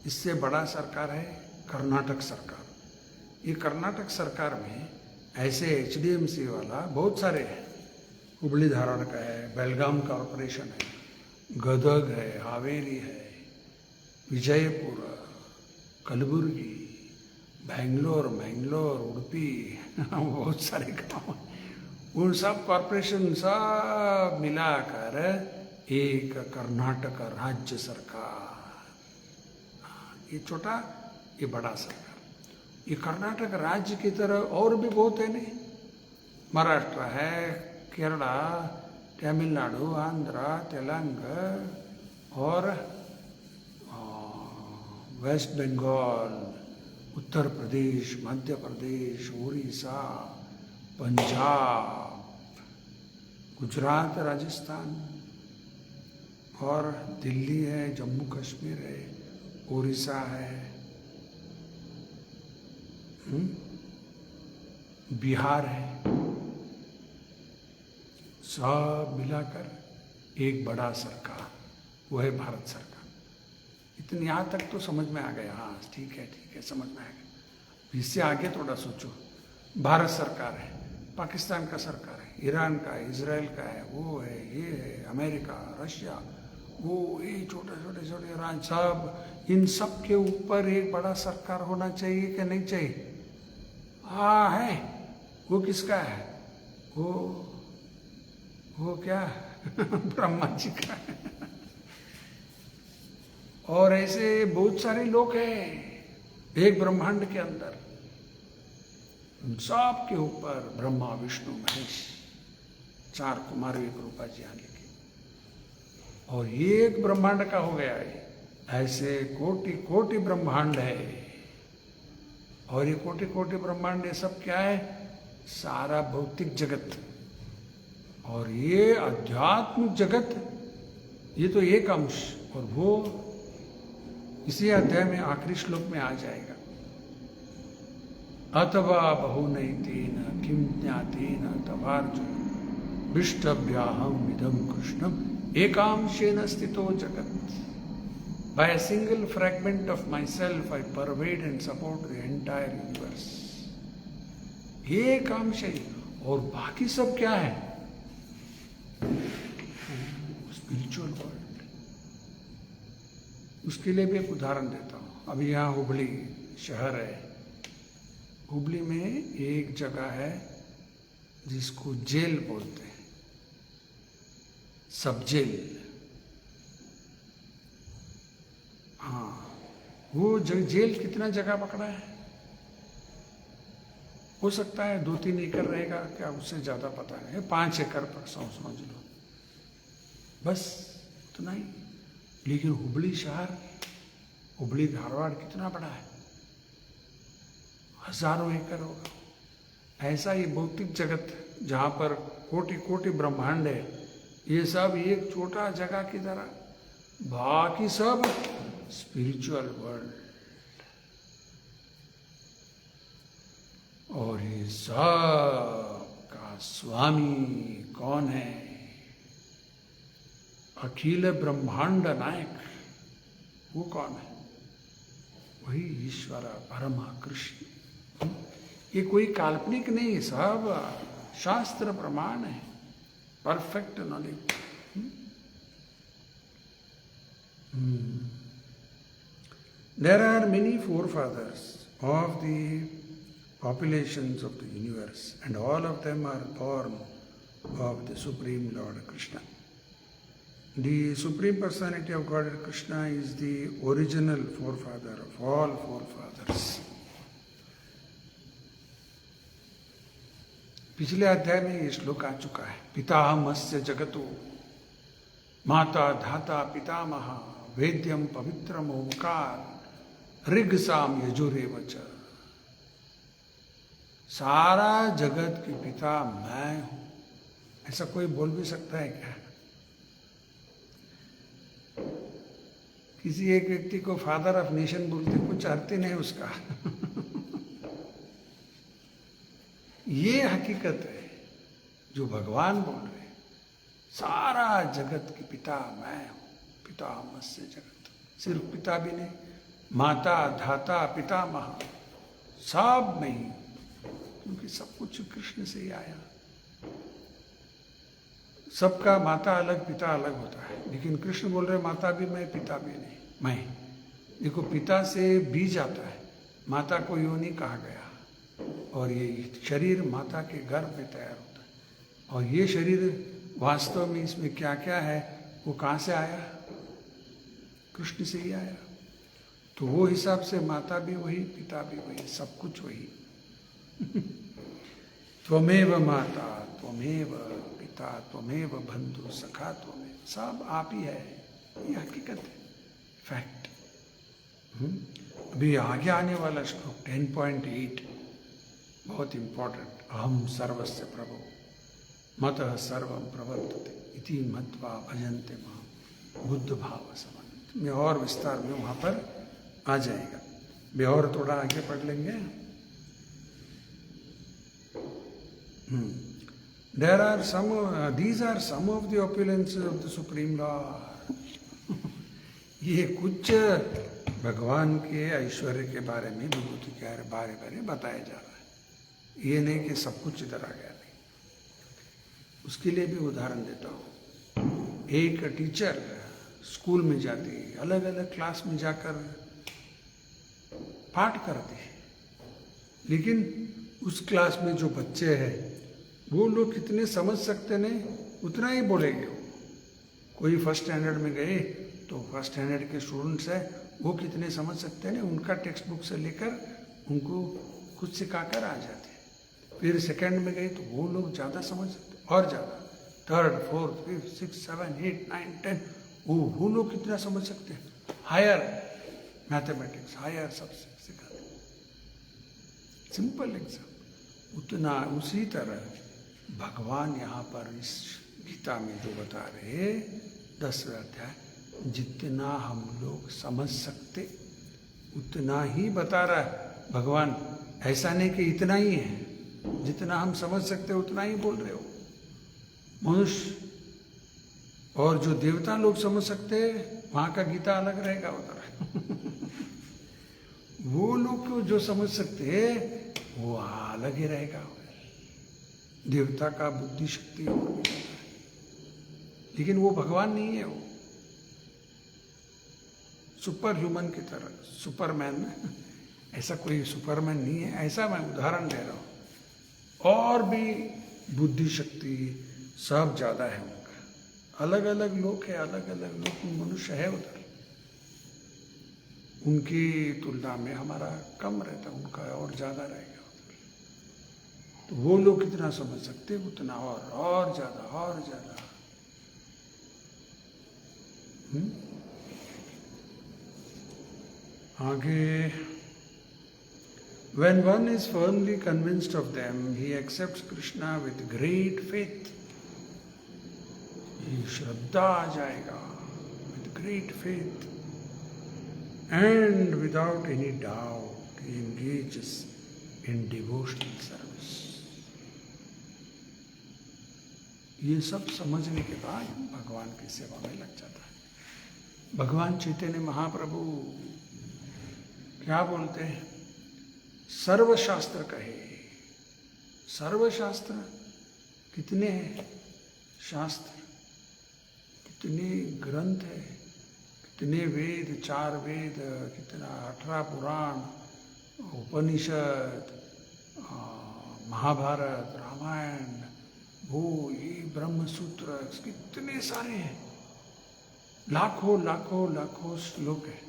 इससे बड़ा सरकार है कर्नाटक सरकार। ये कर्नाटक सरकार में ऐसे HDMC वाला बहुत सारे हैं। हुबली धारवाड़ का है, बेलगाम कॉरपोरेशन है, गदग है, हावेरी है, विजयपुर, कलबुर्गी, बेंगलोर, उडुपी बहुत सारे गाँव, उन सब कॉरपोरेशन सब मिलाकर एक कर्नाटक राज्य सरकार। ये छोटा, ये बड़ा सरकार। ये कर्नाटक राज्य की तरह और भी बहुत है नहीं, महाराष्ट्र है, केरला, तमिलनाडु, आंध्र, तेलंगाना और वेस्ट बंगाल, उत्तर प्रदेश, मध्य प्रदेश, उड़ीसा, पंजाब, गुजरात, राजस्थान और दिल्ली है, जम्मू कश्मीर है, उड़ीसा है, बिहार है। सब मिलाकर एक बड़ा सरकार, वो है भारत सरकार। इतने यहाँ तक तो समझ में आ गया। हाँ ठीक है समझ में आ गया। इससे आगे थोड़ा सोचो। भारत सरकार है, पाकिस्तान का सरकार है, ईरान का है, इजराइल का है, वो है, ये है, अमेरिका, रशिया, वो ये छोटे राज्य, सब इन सब के ऊपर एक बड़ा सरकार होना चाहिए कि नहीं चाहिए? हाँ है। वो किसका है? वो क्या ब्रह्मा जी का है। और ऐसे बहुत सारे लोग हैं एक ब्रह्मांड के अंदर, उन सब के ऊपर ब्रह्मा, विष्णु, महेश, 4 कुमार एक रूपा जी आने के, और एक ब्रह्मांड का हो गया है। ऐसे कोटि कोटि ब्रह्मांड है, और ये कोटि कोटि ब्रह्मांड ये सब क्या है? सारा भौतिक जगत। और ये आध्यात्मिक जगत, ये तो एक अंश, और वो इसी अध्याय में आखिरी श्लोक में आ जाएगा। अथवा बहुनैतेन किं ज्ञातेन तवार्जुन विष्टभ्याहम इदं कृष्णम एकांशेन स्थितो जगत। By a single fragment of myself, I pervade and support the entire universe. एक अंश है, और बाकी सब क्या है? Spiritual world. उसके लिए भी एक उदाहरण देता हूँ। अभी यहाँ हुबली शहर है, हुबली में एक जगह है जिसको जेल बोलते हैं, सब जेल। हाँ, वो जेल कितना जगह पकड़ा है? हो सकता है 2-3 एकड़ रहेगा, क्या उससे ज्यादा पता नहीं, 5 एकड़ पर समझ लो, बस इतना ही। लेकिन हुबली शहर, हुबली धारवाड़ कितना बड़ा है? हजारों एकड़ होगा। ऐसा ही भौतिक जगत जहां पर कोटि कोटि ब्रह्मांड है, ये सब एक छोटा जगह की तरह, बाकी सब स्पिरिचुअल वर्ल्ड। और ये सब का स्वामी कौन है? अखिल ब्रह्मांड नायक, वो कौन है? वही ईश्वर परम कृष्ण। ये कोई काल्पनिक नहीं, सब शास्त्र प्रमाण है, perfect knowledge. There are many forefathers of the populations of the universe, and all of them are born of the Supreme Lord Krishna. The Supreme Personality of Godhead Krishna is the original forefather of all forefathers. पिछले अध्याय में ये श्लोक आ चुका है। पितामहस्य जगतो माता धाता पितामह वेद्यम पवित्रम ओंकार ऋग साम यजुरेव च। सारा जगत के पिता मैं हूं। ऐसा कोई बोल भी सकता है क्या? किसी एक व्यक्ति को फादर ऑफ नेशन बोलते, कुछ अर्थ ही नहीं उसका। ये हकीकत है जो भगवान बोल रहे, सारा जगत के पिता मैं हूं, पितामहस्य जगत। सिर्फ पिता भी नहीं, माता धाता पितामह सब में ही, क्योंकि सब कुछ कृष्ण से ही आया। सबका माता अलग पिता अलग होता है, लेकिन कृष्ण बोल रहे माता भी मैं पिता भी नहीं, मैं। देखो पिता से बीज आता है, माता को योनि कहा गया, और ये शरीर माता के गर्भ में तैयार होता है। और ये शरीर वास्तव में इसमें क्या क्या है वो कहाँ से आया? कृष्ण से ही आया। तो वो हिसाब से माता भी वही, पिता भी वही, सब कुछ वही। त्वमेव माता त्वमेव पिता त्वमेव बंधु सखा त्वमेव, सब आप ही है, ये हकीकत है, फैक्ट। अभी आगे आने वाला श्लोक 10.8 बहुत इंपॉर्टेंट। अहम सर्वस्य प्रभो मतः सर्वं प्रवर्तते इति मत्वा भजन्ते मां बुद्ध भाव समन्वित। में और विस्तार में वहां पर आ जाएगा। भी और थोड़ा आगे पढ़ लेंगे। There are these are some of the opulences of the Supreme Lord. ये कुछ भगवान के ऐश्वर्य के बारे में, विभूति के बारे में बताया जा रहा है। ये नहीं कि सब कुछ इधर आ गया, नहीं। उसके लिए भी उदाहरण देता हूँ। एक टीचर स्कूल में जाती, अलग अलग क्लास में जाकर पाठ करती है, लेकिन उस क्लास में जो बच्चे हैं वो लोग कितने समझ सकते नहीं, उतना ही बोलेंगे वो। कोई फर्स्ट स्टैंडर्ड में गए तो फर्स्ट स्टैंडर्ड के स्टूडेंट्स हैं, वो कितने समझ सकते नहीं, उनका टेक्स्ट बुक से लेकर उनको कुछ सिखाकर आ जाते हैं। फिर सेकंड में गए तो वो लोग ज़्यादा समझ सकते, और ज़्यादा। थर्ड, फोर्थ, फिफ्थ, 6, 7, 8, 9, 10, वो लोग कितना समझ सकते हैं। हायर मैथमेटिक्स, हायर सबसे सिखाते, सिंपल एग्जाम। उतना उसी तरह भगवान यहाँ पर इस गीता में जो बता रहे 10वें अध्याय, जितना हम लोग समझ सकते उतना ही बता रहा है भगवान। ऐसा नहीं कि इतना ही है, जितना हम समझ सकते उतना ही बोल रहे हो। मनुष्य और जो देवता लोग समझ सकते वहां का गीता अलग रहेगा उधर। वो लोग जो समझ सकते वो अलग ही रहेगा। देवता का बुद्धि शक्ति और भी ज्यादा है, लेकिन वो भगवान नहीं है। वो सुपर ह्यूमन की तरह, सुपरमैन, ऐसा कोई सुपरमैन नहीं है, ऐसा मैं उदाहरण दे रहा हूं। और भी बुद्धि शक्ति सब ज्यादा है उनका। अलग अलग लोग है, अलग अलग लोग मनुष्य है उधर, उनकी तुलना में हमारा कम रहता, उनका और ज्यादा रहेगा। तो वो लोग कितना समझ सकते उतना और ज्यादा, और ज्यादा। आगे, when one is firmly convinced of them, he accepts Krishna with great faith. ये श्रद्धा आ जाएगा, with great faith, and without any doubt he engages in devotional service. ये सब समझने के बाद भगवान की सेवा में लग जाता है। भगवान चैतन्य महाप्रभु क्या बोलते हैं? सर्वशास्त्र कहे। सर्वशास्त्र कितने हैं? शास्त्र कितने ग्रंथ है, कितने वेद, 4 वेद, कितना 18 पुराण, उपनिषद, महाभारत, रामायण, वो ये ब्रह्म सूत्र, कितने सारे हैं। लाखों लाखों लाखों श्लोक है।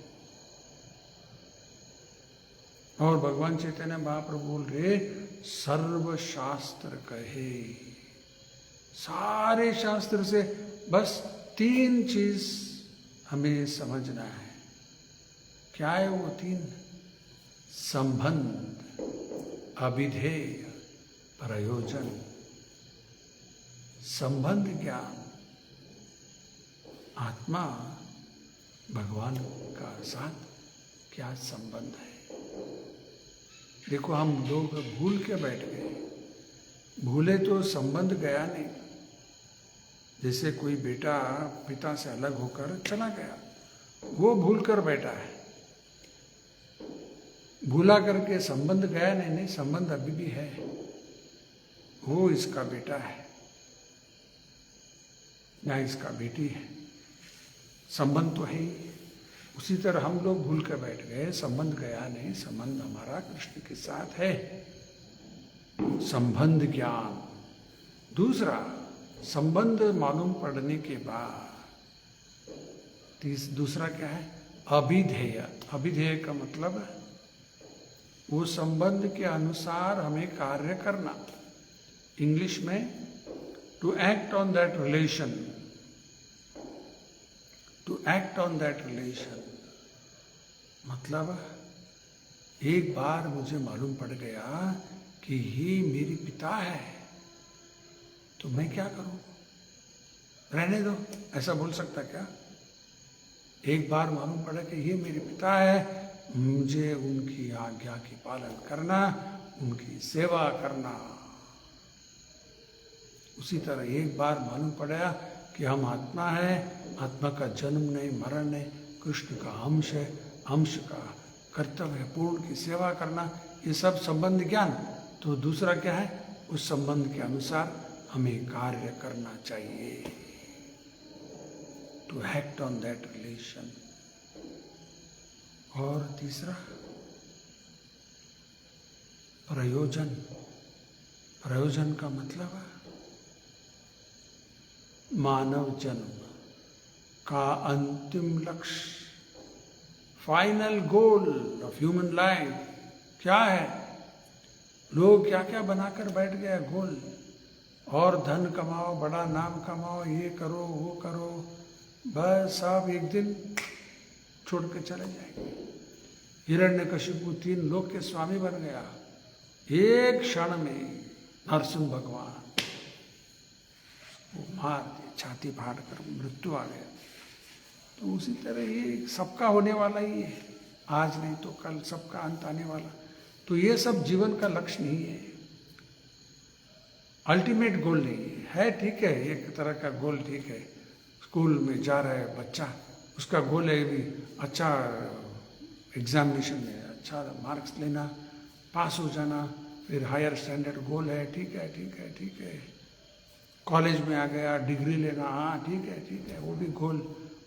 और भगवान चैतन्य महाप्रभु बोल रहे सर्वशास्त्र कहे। सारे शास्त्र से बस 3 चीज हमें समझना है। क्या है वो 3? संबंध, अभिधेय, प्रयोजन। संबंध ज्ञान, आत्मा भगवान का साथ क्या संबंध है। देखो हम लोग भूल के बैठ गए, भूले तो संबंध गया नहीं। जैसे कोई बेटा पिता से अलग होकर चला गया, वो भूल कर बैठा है, भूला करके संबंध गया नहीं, नहीं संबंध अभी भी है, वो इसका बेटा है या इसका बेटी है, संबंध तो है ही। उसी तरह हम लोग भूल कर बैठ गए, संबंध गया नहीं, संबंध हमारा कृष्ण के साथ है। संबंध ज्ञान। दूसरा, संबंध मालूम पड़ने के बाद दूसरा क्या है? अभिधेय। अभिधेय का मतलब वो संबंध के अनुसार हमें कार्य करना। इंग्लिश में to act on that relation, to act on that relation मतलब एक बार मुझे मालूम पड़ गया कि ये मेरी पिता है, तो मैं क्या करूं? रहने दो, ऐसा बोल सकता क्या? एक बार मालूम पड़ा कि ये मेरे पिता है, मुझे उनकी आज्ञा की पालन करना, उनकी सेवा करना। उसी तरह एक बार मालूम पड़ा कि हम आत्मा है, आत्मा का जन्म नहीं, मरण नहीं, कृष्ण का अंश है, अंश का कर्तव्य है पूर्ण की सेवा करना, ये सब संबंध ज्ञान। तो दूसरा क्या है? उस संबंध के अनुसार हमें कार्य करना चाहिए, to act on that relation. और तीसरा प्रयोजन। प्रयोजन का मतलब मानव जन्म का अंतिम लक्ष्य, final goal of human life क्या है? लोग क्या क्या बनाकर बैठ गए गोल, और धन कमाओ, बड़ा नाम कमाओ, ये करो वो करो, बस सब एक दिन छोड़ के चले जाएंगे। हिरण्यकशिपु 3 लोक के स्वामी बन गया, एक क्षण में नरसिंह भगवान वो मार दिए, छाती फाड़ कर मृत्यु आ गया। तो उसी तरह ये सबका होने वाला ही है, आज नहीं तो कल सबका अंत आने वाला। तो ये सब जीवन का लक्ष्य नहीं है, अल्टीमेट गोल नहीं है। ठीक है, एक तरह का गोल ठीक है, स्कूल में जा रहा है बच्चा, उसका गोल है भी अच्छा एग्जामिनेशन में अच्छा मार्क्स लेना, पास हो जाना, फिर हायर स्टैंडर्ड गोल है, ठीक है ठीक है ठीक है। कॉलेज में आ गया, डिग्री लेना, हाँ ठीक है, वो भी गोल,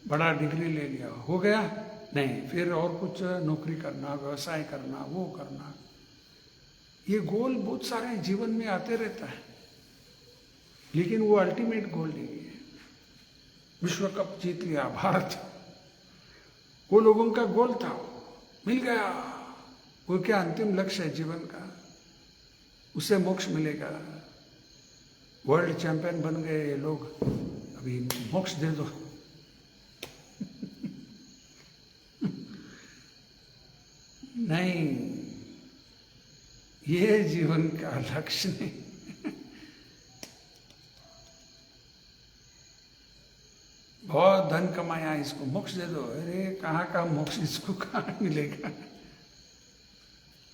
बड़ा डिग्री ले लिया, हो गया नहीं, फिर और कुछ नौकरी करना, व्यवसाय करना, वो करना। ये गोल बहुत सारे जीवन में आते रहता है, लेकिन वो अल्टीमेट गोल नहीं है। विश्व कप जीत लिया भारत, वो लोगों का गोल था, मिल गया। वो क्या अंतिम लक्ष्य है जीवन का? उससे मोक्ष मिलेगा। वर्ल्ड चैंपियन बन गए ये लोग, अभी मोक्ष दे दो। नहीं, ये जीवन का लक्ष्य नहीं। बहुत धन कमाया, इसको मोक्ष दे दो। अरे कहाँ का मोक्ष, इसको कहाँ मिलेगा?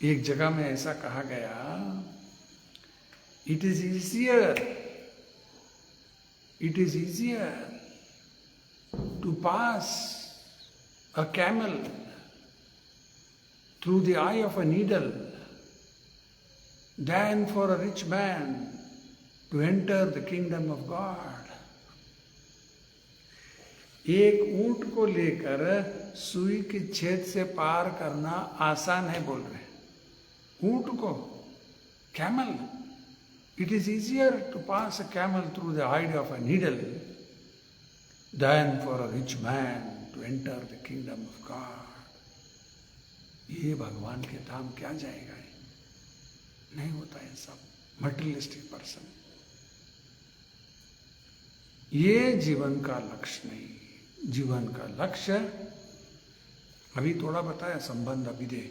एक जगह में ऐसा कहा गया, it is easier to pass a camel through the eye of a needle than for a rich man to enter the kingdom of God. एक ऊंट को लेकर सुई के छेद से पार करना आसान है बोल रहे हैं। ऊंट को, camel, it is easier to pass a camel through the eye of a needle than for a rich man to enter the kingdom of God. ये भगवान के धाम क्या जाएगा? नहीं होता है सब मटेरियलिस्टिक पर्सन। ये जीवन का लक्ष्य नहीं। जीवन का लक्ष्य अभी थोड़ा बताया, संबंध अभिधेय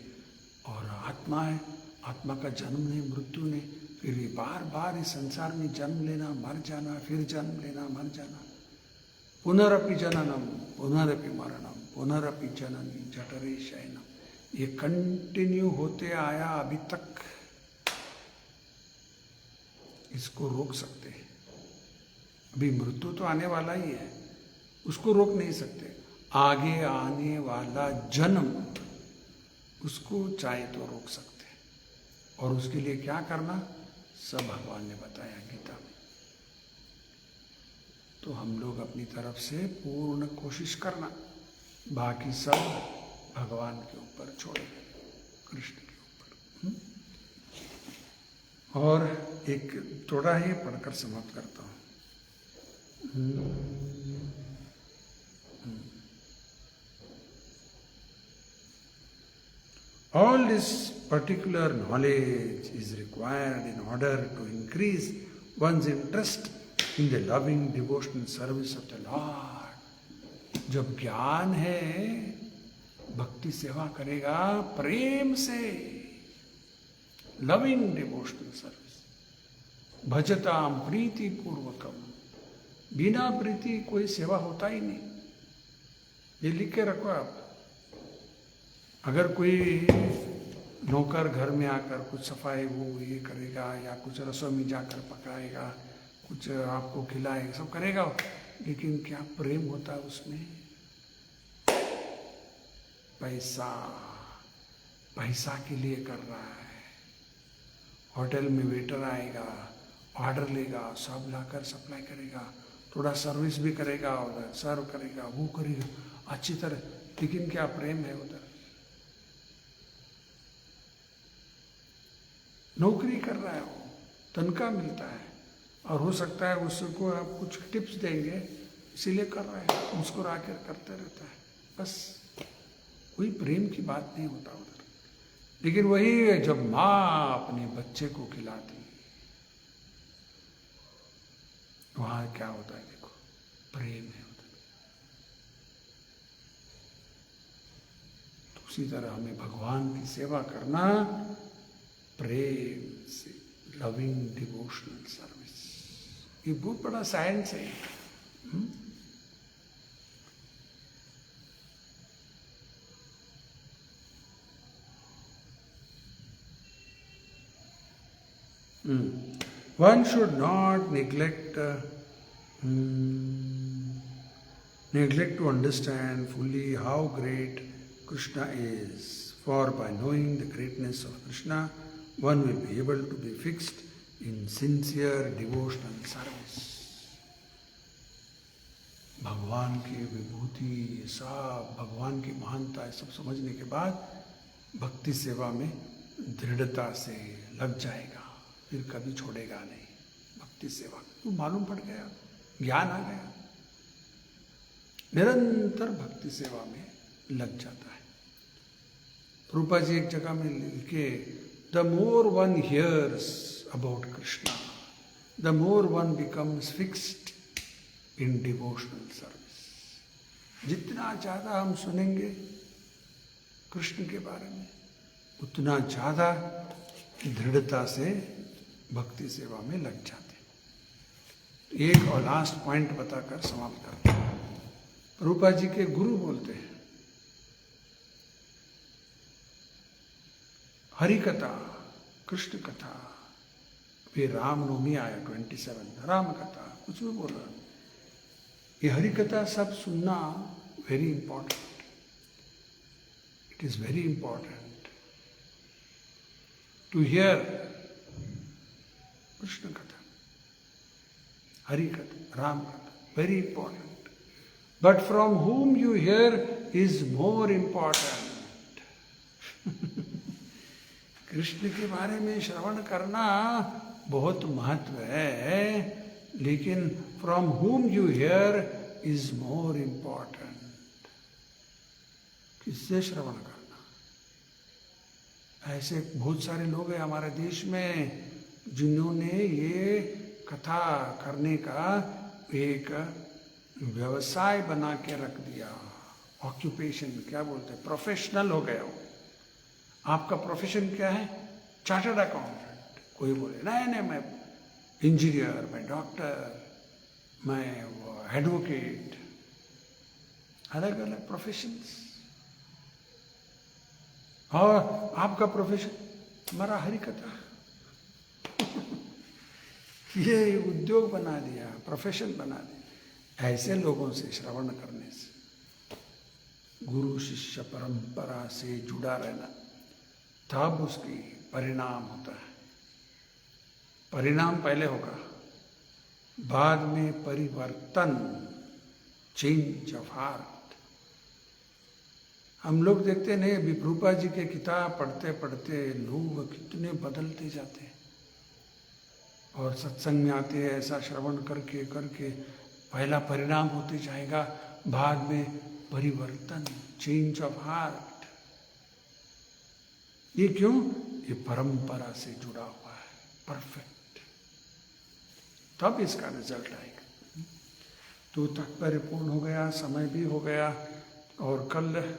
और आत्मा है। आत्मा का जन्म नहीं, मृत्यु नहीं, फिर ये बार बार इस संसार में जन्म लेना, मर जाना, फिर जन्म लेना, मर जाना, पुनरपि जननम पुनरपि मरणम। पुनरपि जननी जठरे शयनम, ये कंटिन्यू होते आया अभी तक। इसको रोक सकते हैं, अभी मृत्यु तो आने वाला ही है, उसको रोक नहीं सकते। आगे आने वाला जन्म, उसको चाहे तो रोक सकते हैं। और उसके लिए क्या करना, सब भगवान ने बताया गीता में। तो हम लोग अपनी तरफ से पूर्ण कोशिश करना, बाकी सब भगवान के ऊपर छोड़े, कृष्ण के ऊपर। और एक थोड़ा ही पढ़कर समाप्त करता हूं। All this particular knowledge is required in order to increase one's interest in the loving devotional service of the Lord. जब ज्ञान है, भक्ति सेवा करेगा प्रेम से, लविंग डिवोशनल सर्विस, भजताम प्रीति पूर्वकम। बिना प्रीति कोई सेवा होता ही नहीं, ये लिख के रखो आप। अगर कोई नौकर घर में आकर कुछ सफाई वो ये करेगा, या कुछ रसोई में जाकर पकाएगा, कुछ आपको खिलाएगा, सब करेगा, लेकिन क्या प्रेम होता है उसमें? पैसा, पैसा के लिए कर रहा है। होटल में वेटर आएगा, ऑर्डर लेगा, सब लाकर सप्लाई करेगा, थोड़ा सर्विस भी करेगा, उधर सर्व करेगा, वो करेगा अच्छी तरह, लेकिन क्या प्रेम है उधर? नौकरी कर रहा है, वो तनख्वाह मिलता है, और हो सकता है उसको आप कुछ टिप्स देंगे, इसीलिए कर रहा है, मुस्कुरा कर करते रहता है, बस कोई प्रेम की बात नहीं होता उधर। लेकिन वही जब माँ अपने बच्चे को खिलाती, वहां क्या होता है? देखो, प्रेम है उधर। तो उसी तरह हमें भगवान की सेवा करना प्रेम से, लविंग डिवोशनल सर्विस। ये बहुत बड़ा साइंस है। One should not neglect to understand fully how great Krishna is, for by knowing the greatness of Krishna, one will be able to be fixed in sincere devotional service. भगवान की विभूति, सब भगवान की महानता है, सब समझने के बाद भक्ति सेवा में दृढ़ता से लग जाएगा, फिर कभी छोड़ेगा नहीं भक्ति सेवा। तो मालूम पड़ गया, ज्ञान आ गया, निरंतर भक्ति सेवा में लग जाता है। रूपा जी एक जगह में लिखे, the more one hears about Krishna, the more one becomes fixed in devotional service. जितना ज्यादा हम सुनेंगे कृष्ण के बारे में, उतना ज्यादा दृढ़ता से भक्ति सेवा में लग जाते। एक और लास्ट पॉइंट बताकर समाप्त करते हैं। रूपा जी के गुरु बोलते हैं, हरि कथा, कृष्ण कथा, फिर रामनवमी आया 27, राम कथा, कुछ भी बोल रहा, ये हरि कथा सब सुनना very important. It is very important to hear Krishna कथा, हरि कथा, राम कथा, very important. But from whom you hear is more important. Krishna के बारे में श्रवण करना बहुत महत्व है, लेकिन from whom you hear is more important. किससे श्रवण करना? ऐसे बहुत सारे लोग हैं हमारे देश में जिन्होंने ये कथा करने का एक व्यवसाय बना के रख दिया, ऑक्यूपेशन, क्या बोलते हैं, प्रोफेशनल हो गया हो। आपका प्रोफेशन क्या है? Chartered accountant. कोई बोले नहीं नहीं, मैं इंजीनियर, मैं डॉक्टर, मैं एडवोकेट। अलग अलग प्रोफेशंस। और आपका प्रोफेशन हमारा हरिकथा ये उद्योग बना दिया, प्रोफेशन बना दिया। ऐसे लोगों से श्रवण करने से, गुरु शिष्य परंपरा से जुड़ा रहना, तब उसकी परिणाम होता है। परिणाम पहले होगा, बाद में परिवर्तन, चेंज ऑफ हार्ट। हम लोग देखते नहीं, विप्रूपा जी के किताब पढ़ते पढ़ते लोग कितने बदलते जाते हैं। और सत्संग में आते हैं, ऐसा श्रवण करके करके पहला परिणाम होते जाएगा, बाद में परिवर्तन, चेंज ऑफ हार्ट। ये क्यों? ये परंपरा से जुड़ा हुआ है, परफेक्ट, तब इसका रिजल्ट आएगा। तो तात्पर्य पूर्ण हो गया, समय भी हो गया। और कल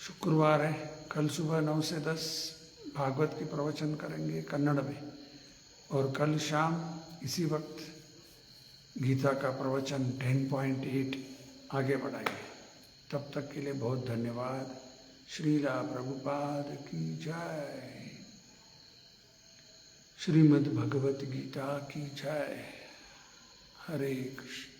शुक्रवार है, कल सुबह 9 से 10 भागवत की प्रवचन करेंगे कन्नड़ में। और कल शाम इसी वक्त गीता का प्रवचन 10.8 आगे बढ़ाएंगे। तब तक के लिए बहुत धन्यवाद। श्रीला प्रभुपाद की जय। श्रीमद् भगवत गीता की जय। हरे कृष्ण।